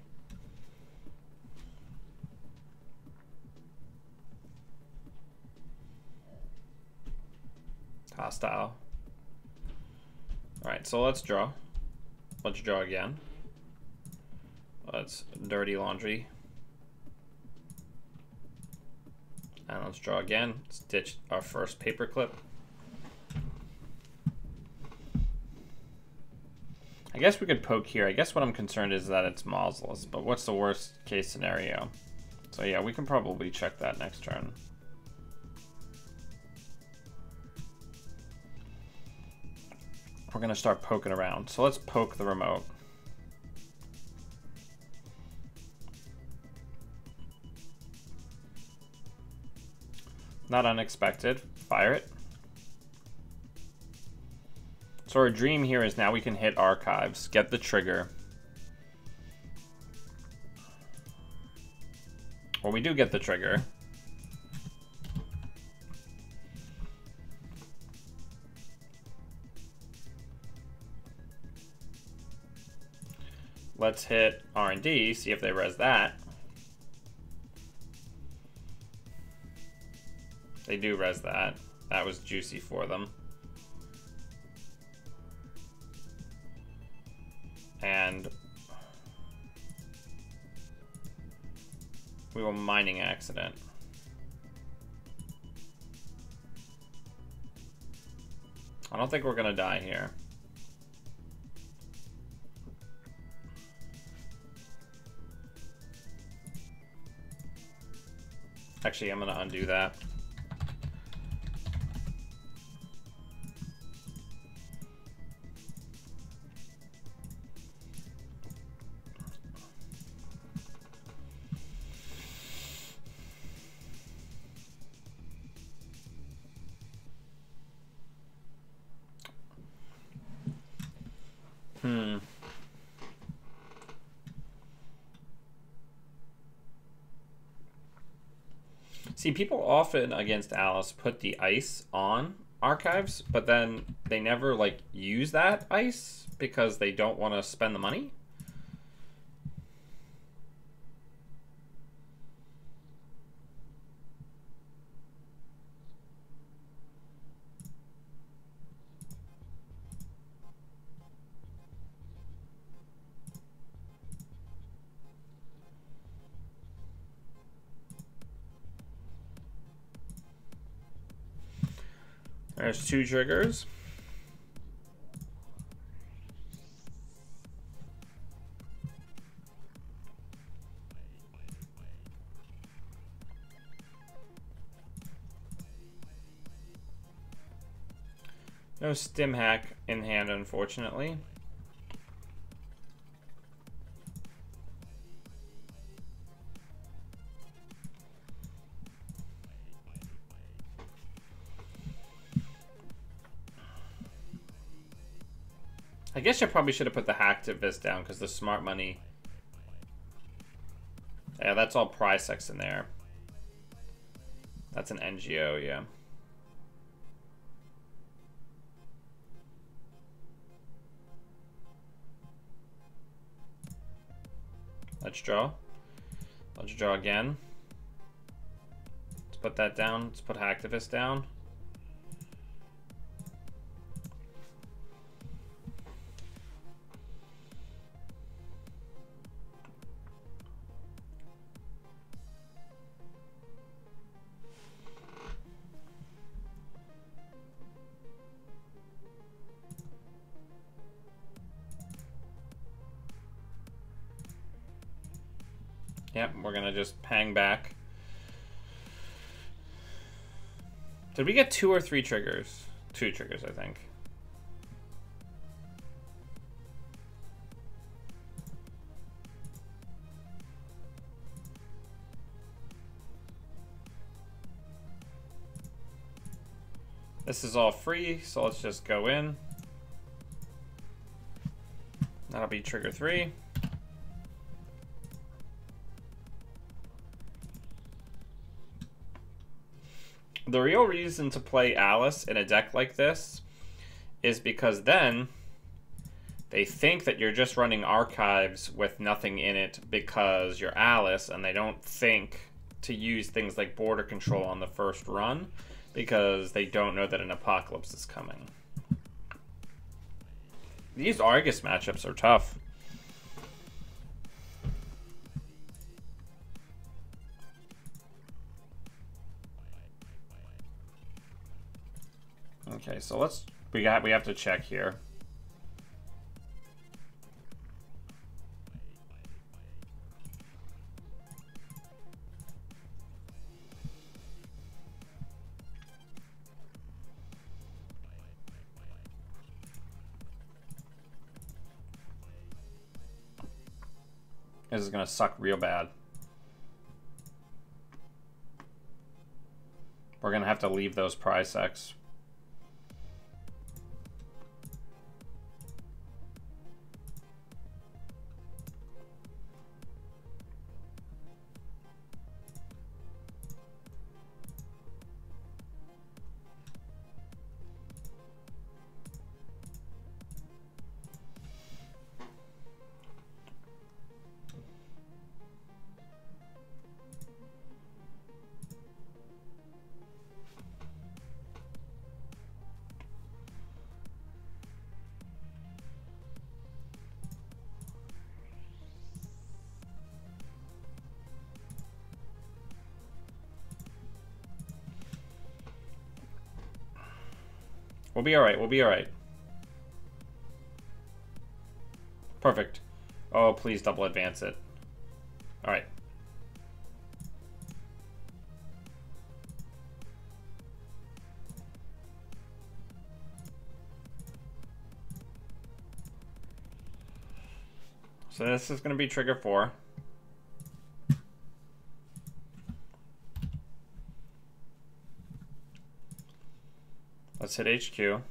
Hostile. Alright, so let's draw. Let's draw again. Let's dirty laundry. And let's draw again. Let's ditch our first paperclip. I guess we could poke here. I guess what I'm concerned is that it's Mausolus, but what's the worst case scenario? So yeah, we can probably check that next turn. We're gonna start poking around. So let's poke the remote. Not unexpected. Fire it. So our dream here is now we can hit archives, get the trigger. Well, we do get the trigger. Let's hit R&D, see if they res that. They do res that. That was juicy for them. And we will mining accident. I don't think we're gonna die here. Actually, I'm gonna undo that. See, people often against Alice put the ice on archives, but then they never like use that ice because they don't want to spend the money. There's 2 triggers. No stim hack in hand, unfortunately. I guess I probably should have put the hacktivist down because the smart money. Yeah, that's all Pricex in there. That's an NGO, yeah. Let's draw. Let's draw again. Let's put that down. Let's put hacktivist down. Yep, we're gonna just hang back. Did we get 2 or 3 triggers? 2 triggers, I think. This is all free, so let's just go in. That'll be trigger 3. The real reason to play Alice in a deck like this is because then they think that you're just running archives with nothing in it because you're Alice, and they don't think to use things like border control on the first run because they don't know that an apocalypse is coming. These Argus matchups are tough. Okay, so we have to check here. This is gonna suck real bad. We're gonna have to leave those Pricex. We'll be alright, we'll be alright. Perfect. Oh, please double advance it. Alright. So this is going to be trigger 4. Let's hit HQ.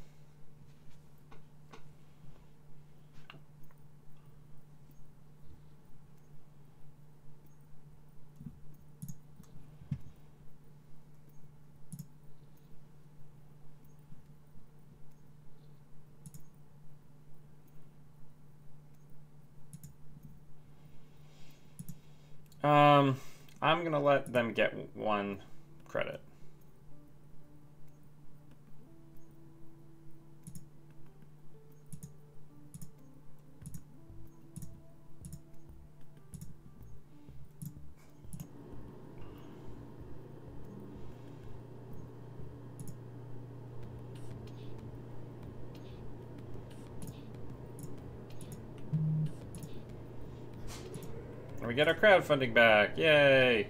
I'm going to let them get 1 credit. we get our crowdfunding back. Yay!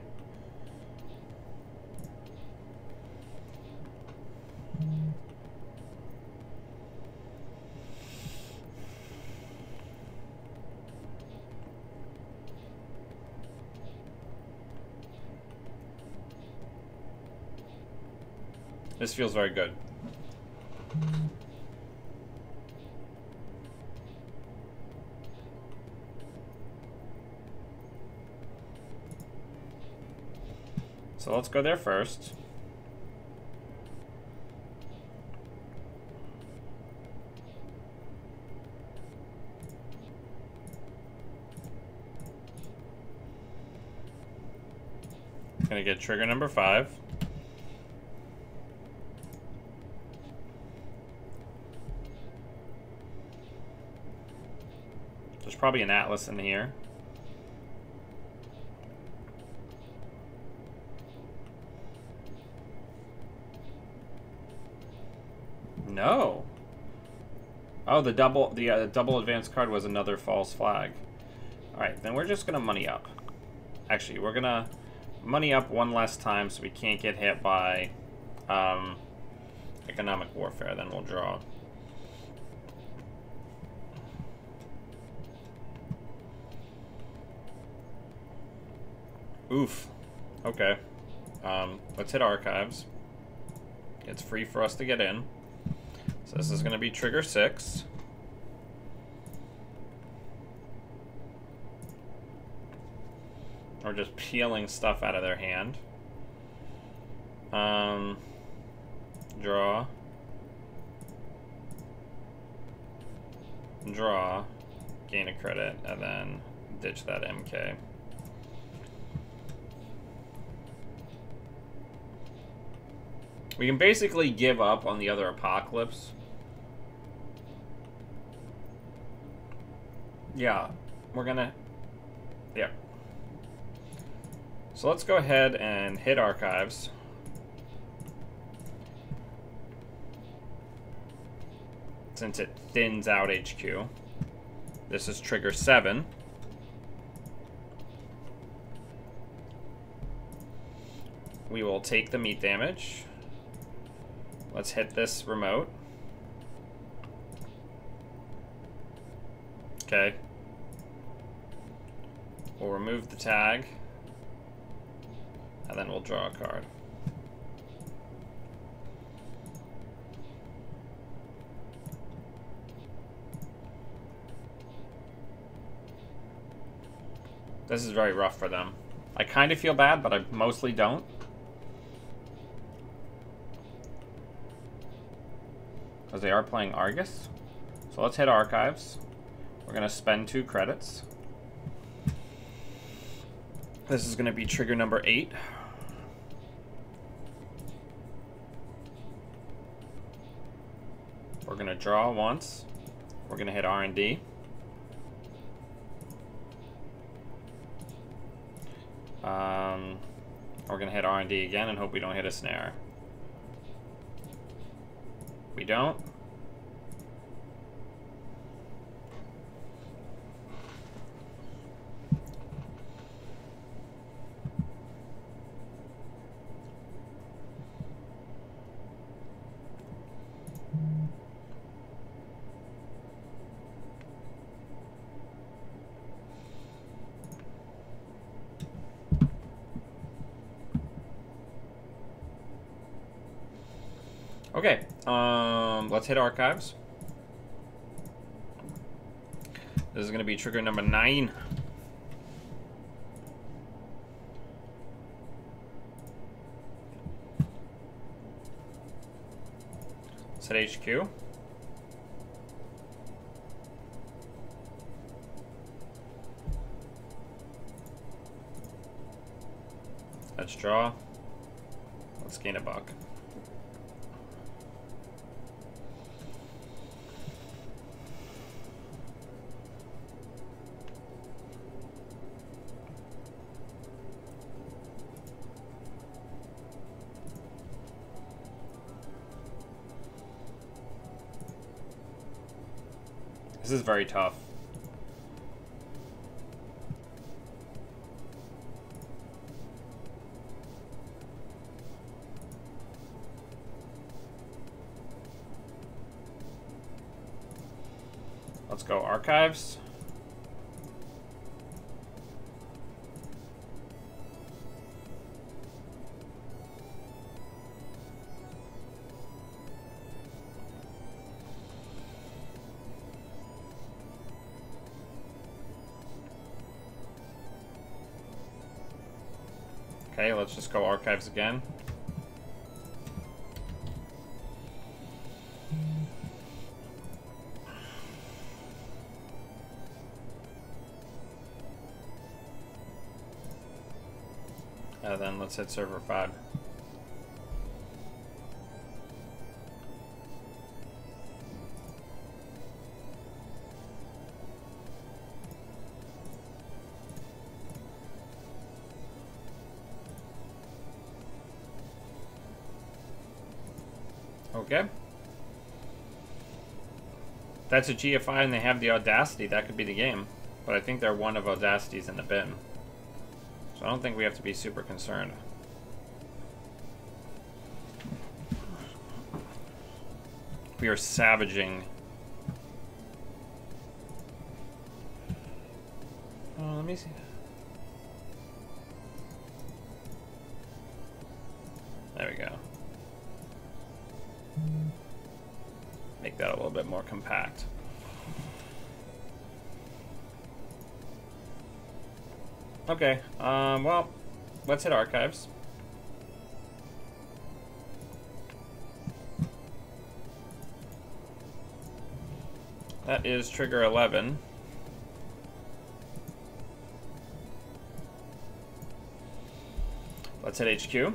This feels very good. So let's go there first. Gonna get trigger number 5. There's probably an Atlas in here. No. Oh, the double advanced card was another false flag. All right, then we're just gonna money up. Actually, we're gonna money up one last time so we can't get hit by economic warfare. Then we'll draw. Oof. Okay. Let's hit archives. It's free for us to get in. So this is going to be trigger 6. We're just peeling stuff out of their hand. Draw. Draw. Gain a credit, and then ditch that MK. We can basically give up on the other Apocalypse. Yeah, we're gonna... Yeah. So let's go ahead and hit archives. Since it thins out HQ. This is trigger 7. We will take the meat damage. Let's hit this remote. Okay. We'll remove the tag. And then we'll draw a card. This is very rough for them. I kind of feel bad, but I mostly don't. Because they are playing Argus. So let's hit archives. We're going to spend 2 credits. This is going to be trigger number 8. We're going to draw once. We're going to hit R&D. We're going to hit R&D again and hope we don't hit a snare. We don't. Okay, let's hit archives. This is going to be trigger number 9. Let's hit HQ. Let's draw. Let's gain a buck. This is very tough. Let's go archives. Okay, let's just go archives again. And then let's hit server 5. Okay. That's a GFI and they have the Audacity. That could be the game. But I think they're one of Audacity's in the bin. So I don't think we have to be super concerned. We are savaging. Oh, let me see. There we go. Make that a little bit more compact. Okay, well, let's hit archives. That is trigger 11. Let's hit HQ.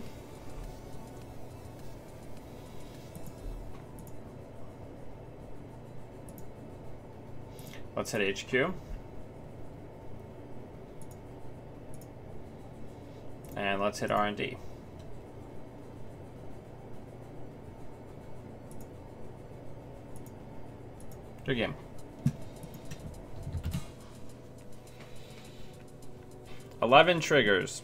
Let's hit HQ. And let's hit R&D. Good game. $11 triggers.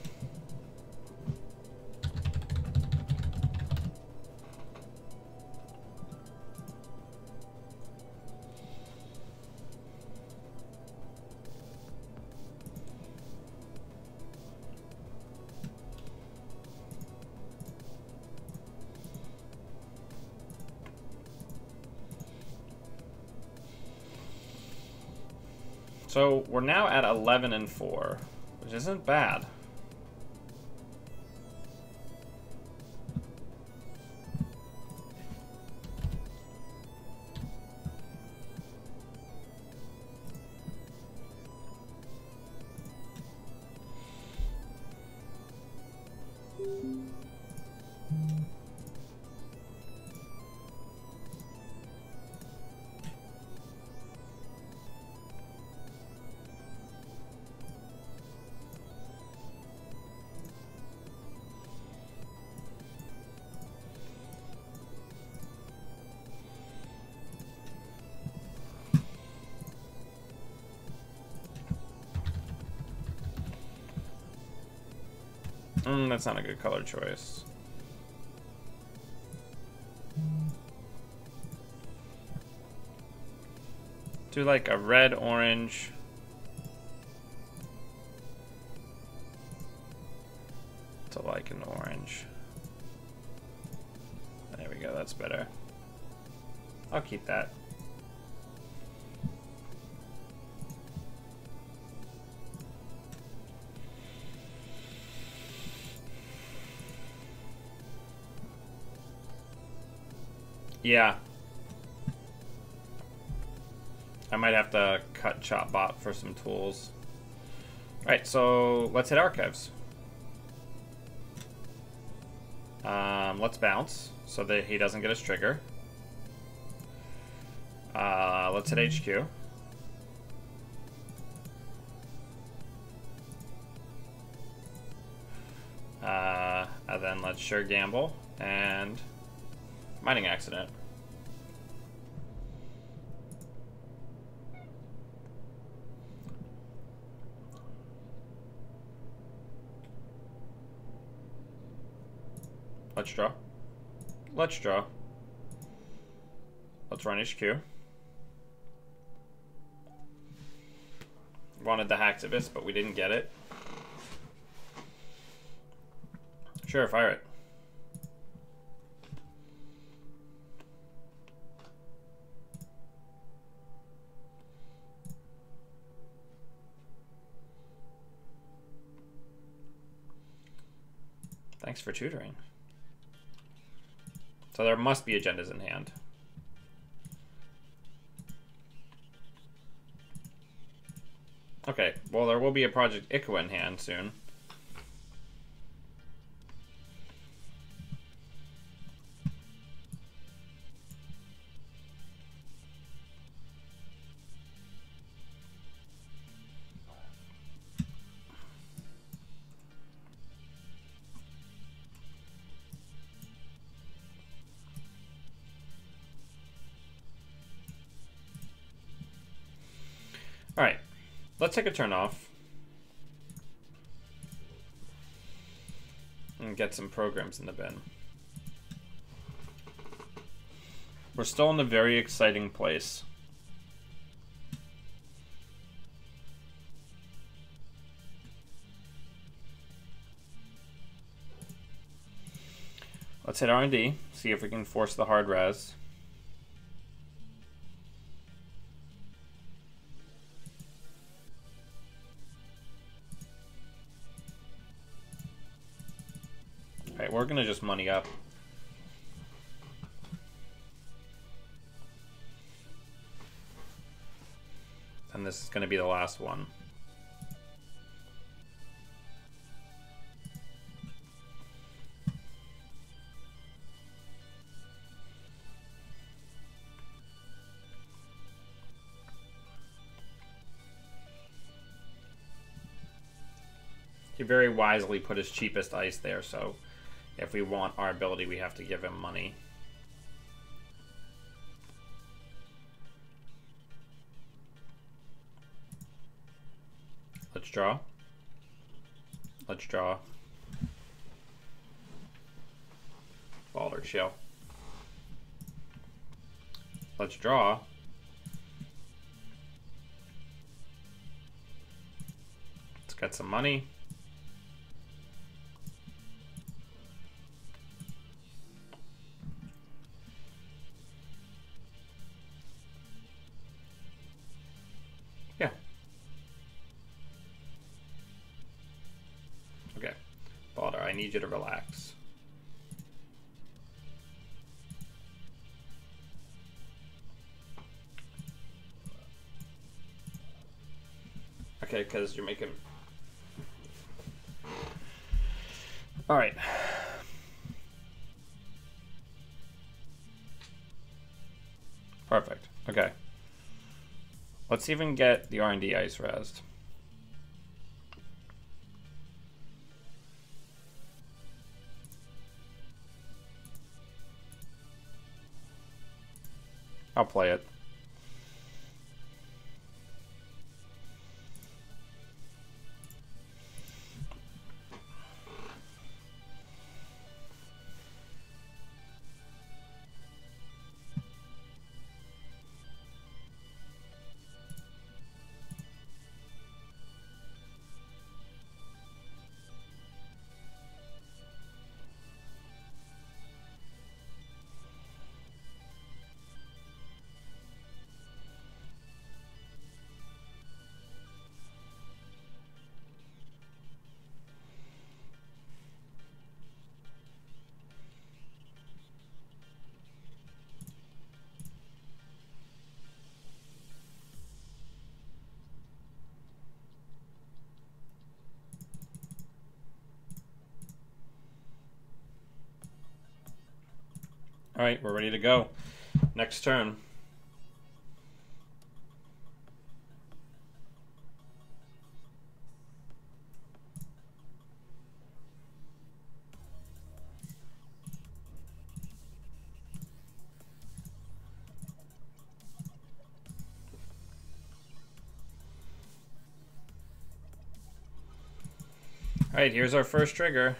So we're now at 11-4, which isn't bad. That's not a good color choice. Do like a red, orange. To like an orange. There we go, that's better. I'll keep that. Yeah. I might have to cut ChopBot for some tools. Alright, so let's hit archives. Let's bounce so that he doesn't get his trigger. Let's hit HQ. And then let's sure gamble and mining accident. Let's draw. Let's draw. Let's run HQ. wanted the hacktivist, but we didn't get it. Sure, fire it. Thanks for tutoring. So there must be agendas in hand. Okay, well there will be a Project Iqua in hand soon. Alright, let's take a turn off. And get some programs in the bin. We're still in a very exciting place. Let's hit R&D, see if we can force the hard res. Alright, we're gonna just money up. And this is gonna be the last one. He very wisely put his cheapest ice there, so if we want our ability, we have to give him money. Let's draw. Let's draw. Ball or chill. Let's draw. Let's get some money. Yeah. Okay. Balder, I need you to relax. Okay, because you're making... Alright. Perfect. Okay. Let's even get the R&D ice rezzed. I'll play it. All right, we're ready to go. Next turn. All right, here's our first trigger.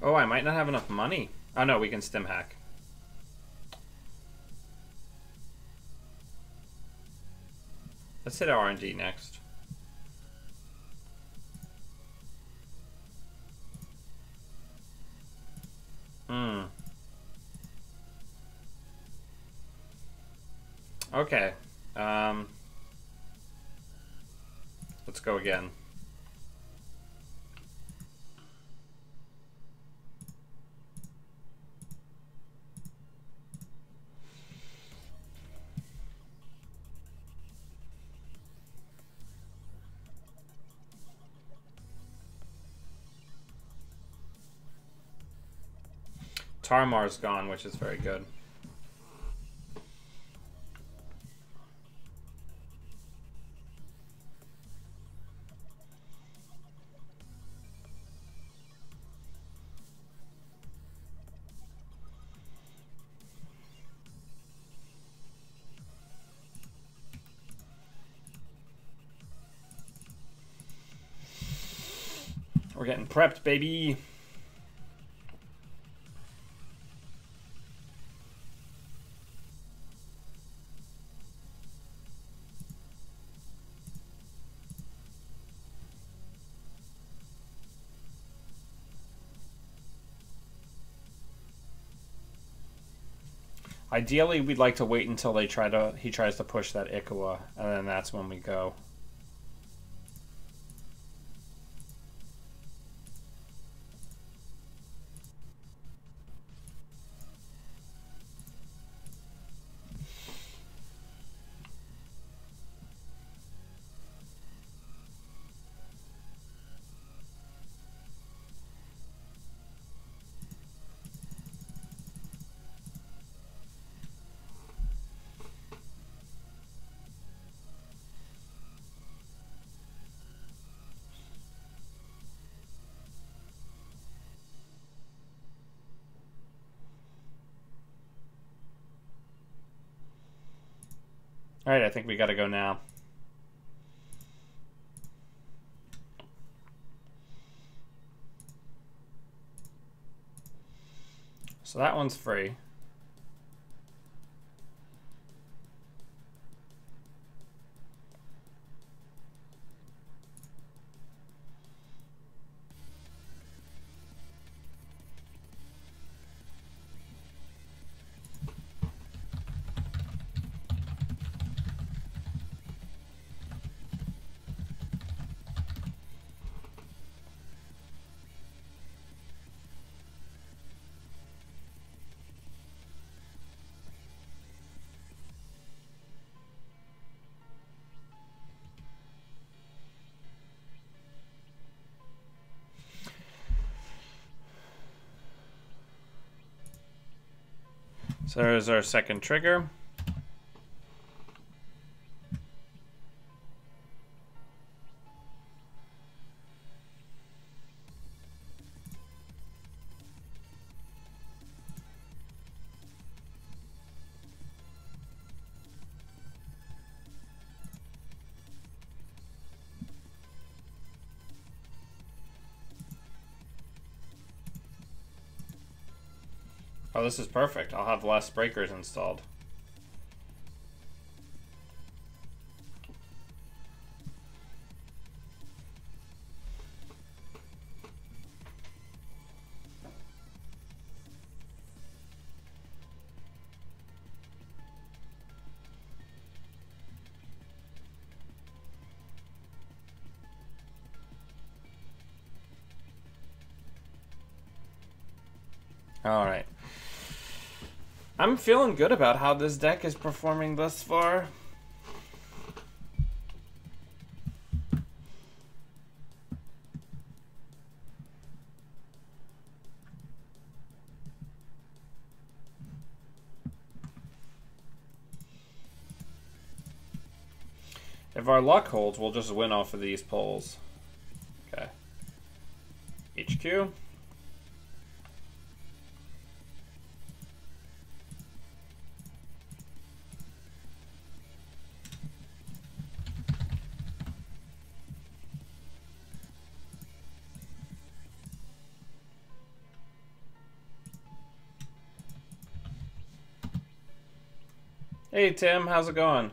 Oh, I might not have enough money. Oh no, we can stim hack. Let's hit RNG next. Okay. Let's go again. Tarmar's gone, which is very good. We're getting prepped, baby. Ideally, we'd like to wait until he tries to push that Ikawa, and then that's when we go. Alright, I think we gotta go now. So that one's free. So there's our second trigger. Oh, this is perfect. I'll have less breakers installed. All right. I'm feeling good about how this deck is performing thus far. If our luck holds, we'll just win off of these pulls. Okay. HQ. Hey Tim, how's it going?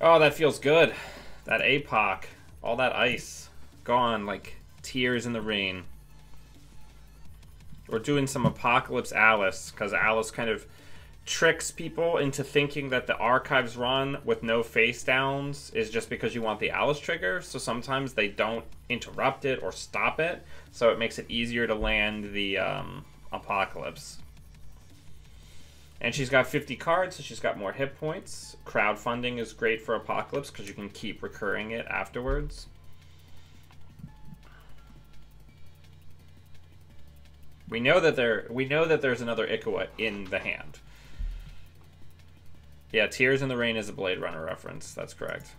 Oh, that feels good. That APOC. All that ice. Gone like tears in the rain. We're doing some Apocalypse Alice, because Alice kind of tricks people into thinking that the archives run with no face downs is just because you want the Alice trigger. So sometimes they don't interrupt it or stop it. So it makes it easier to land the Apocalypse. And she's got 50 cards, so she's got more hit points. Crowdfunding is great for Apocalypse because you can keep recurring it afterwards. We know that there's another Ikawa in the hand. Yeah, Tears in the Rain is a Blade Runner reference. That's correct.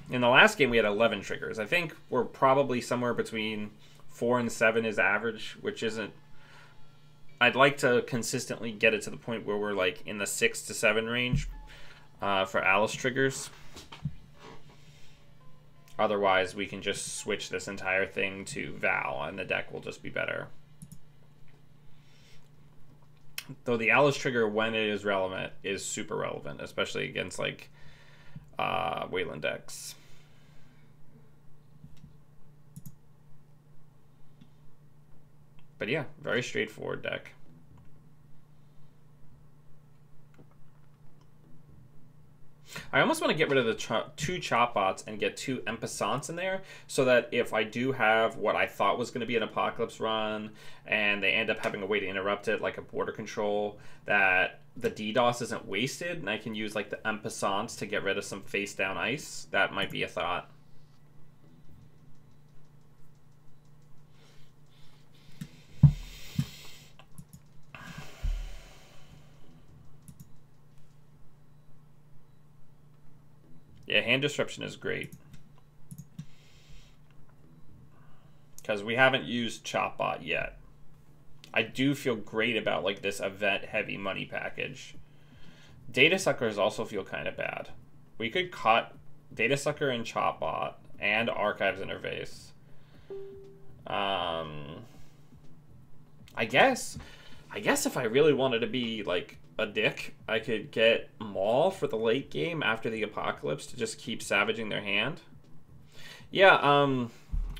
In the last game, we had 11 triggers. I think we're probably somewhere between 4 and 7 is average, which isn't... I'd like to consistently get it to the point where we're like in the 6 to 7 range for Alice triggers. Otherwise, we can just switch this entire thing to Val, and the deck will just be better. Though the Alice trigger, when it is relevant, is super relevant, especially against like Wayland decks. But yeah, very straightforward deck. I almost want to get rid of the 2 Chop Bots and get 2 Empissants in there, so that if I do have what I thought was going to be an Apocalypse run, and they end up having a way to interrupt it, like a border control, that the DDoS isn't wasted, and I can use like the Empissants to get rid of some face down ice. That might be a thought. Yeah, hand disruption is great. Because we haven't used Chopbot yet. I do feel great about like this event heavy money package. Data Suckers also feel kind of bad. We could cut Data Sucker and Chopbot and Archives Interface. I guess if I really wanted to be like a dick, I could get Maul for the late game after the Apocalypse to just keep savaging their hand. Yeah,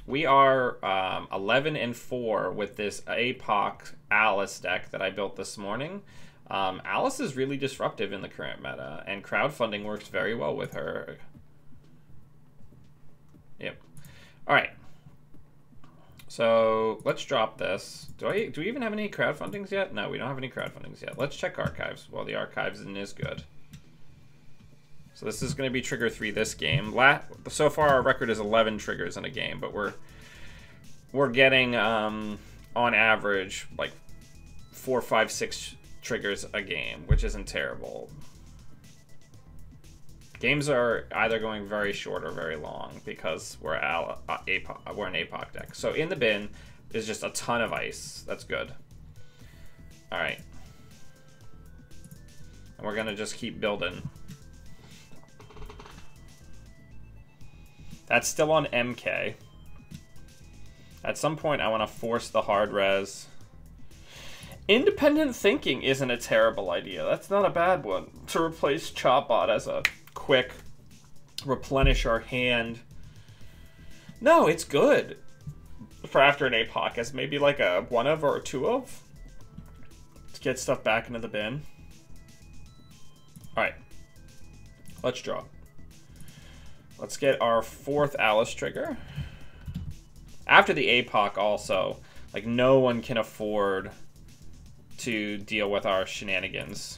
we are 11-4 with this APOC Alice deck that I built this morning. Alice is really disruptive in the current meta, and crowdfunding works very well with her. Yep. All right. So let's drop this. Do we even have any crowdfundings yet? No, we don't have any crowdfundings yet. Let's check archives. Well, the archives is good. So this is going to be trigger 3 this game. So far our record is 11 triggers in a game, but we're getting on average like 4, 5, 6 triggers a game, which isn't terrible. Games are either going very short or very long because we're an APOC deck. So in the bin is just a ton of ice. That's good. All right. And we're going to just keep building. That's still on MK. At some point, I want to force the hard res. Independent thinking isn't a terrible idea. That's not a bad one. To replace Chopbot as a quick replenish our hand. No, it's good for after an APOC as maybe like a 1 of or a 2 of to get stuff back into the bin. All right, let's draw. Let's get our 4th Alice trigger. After the APOC also, like no one can afford to deal with our shenanigans.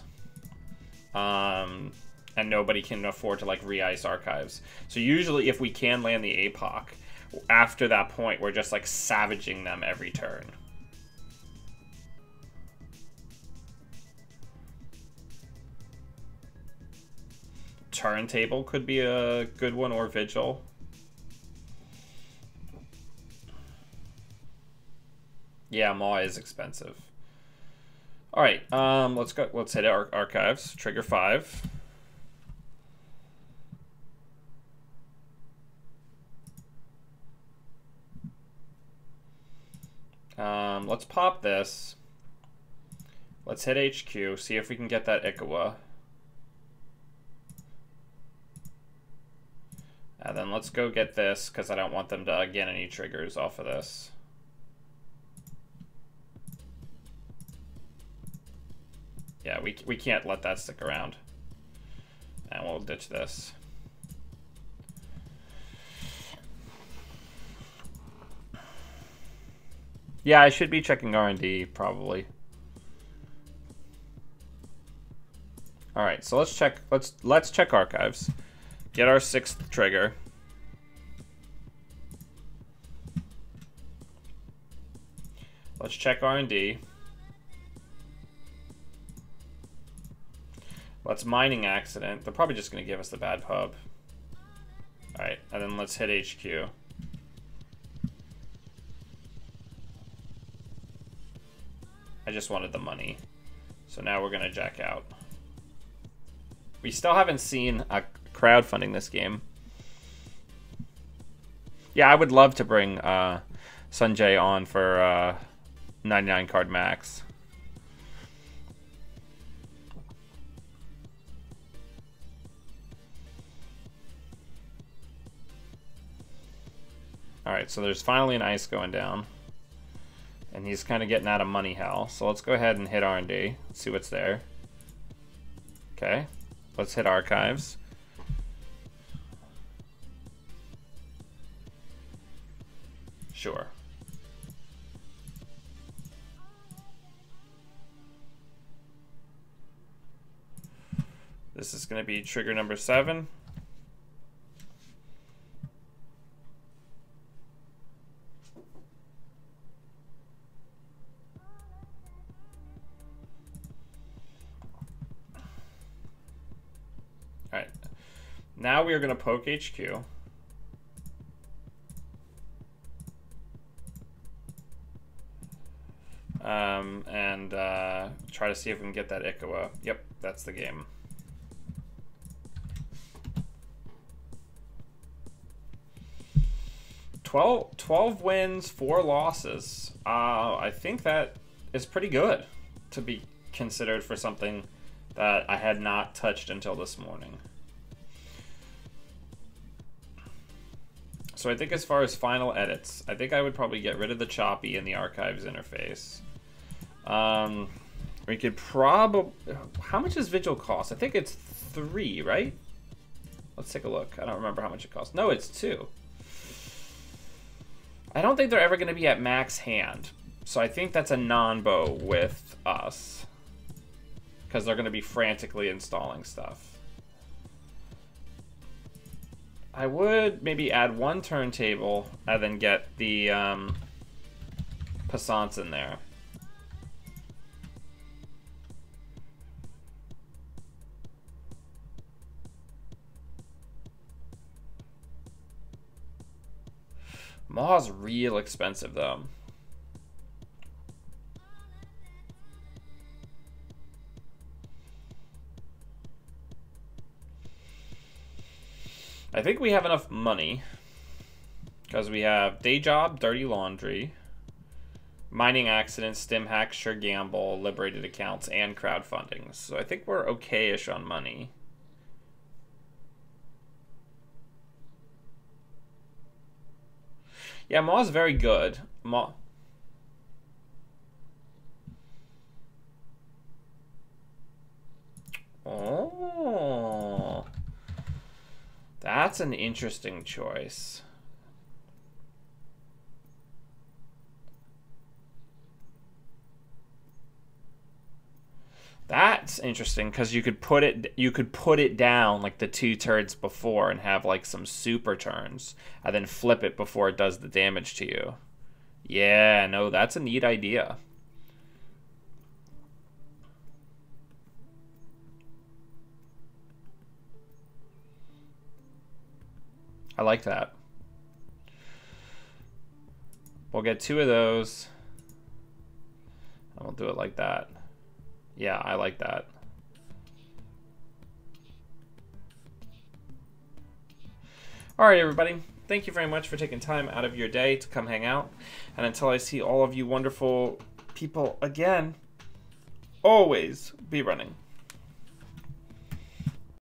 And nobody can afford to like re-ice archives. So usually if we can land the APOC, after that point we're just like savaging them every turn. turntable could be a good one, or vigil. Yeah, Maw is expensive. All right, let's go. Let's hit our archives. Trigger 5. Let's pop this. Let's hit HQ. See if we can get that Ikawa. And then let's go get this because I don't want them to get any triggers off of this. Yeah, we can't let that stick around. And we'll ditch this. Yeah, I should be checking R&D probably. All right, so let's check archives. Get our 6th trigger. Let's check R&D. Let's mining accident. They're probably just going to give us the bad pub. All right, and then let's hit HQ. I just wanted the money. So now we're going to jack out. We still haven't seen a crowdfunding this game. Yeah, I would love to bring Sanjay on for 99 card max. Alright, so there's finally an ice going down. And he's kind of getting out of money hell. So let's go ahead and hit R&D. Let's see what's there. Okay. Let's hit archives. Sure. This is going to be trigger number 7. Alright. Now we are going to poke HQ. And try to see if we can get that Ikawa. Yep, that's the game. Twelve wins, 4 losses. I think that is pretty good to be considered for something that I had not touched until this morning. So I think as far as final edits, I think I would probably get rid of the choppy in the archives interface. We could probably... How much does Vigil cost? I think it's 3, right? Let's take a look. I don't remember how much it costs. No, it's 2. I don't think they're ever going to be at max hand. So I think that's a non-bow with us. Because they're going to be frantically installing stuff. I would maybe add 1 turntable and then get the passants in there. Maw's real expensive though. I think we have enough money because we have day job, dirty laundry, mining accidents, stim hack, sure gamble, liberated accounts, and crowdfunding. So I think we're okay-ish on money. Yeah, Maw's very good. Maw. Oh. That's an interesting choice. That's interesting because you could put it down like the 2 turns before and have like some super turns and then flip it before it does the damage to you. Yeah, no, that's a neat idea. I like that. We'll get 2 of those. And we'll do it like that. Yeah, I like that. All right, everybody. Thank you very much for taking time out of your day to come hang out. And until I see all of you wonderful people again, always be running.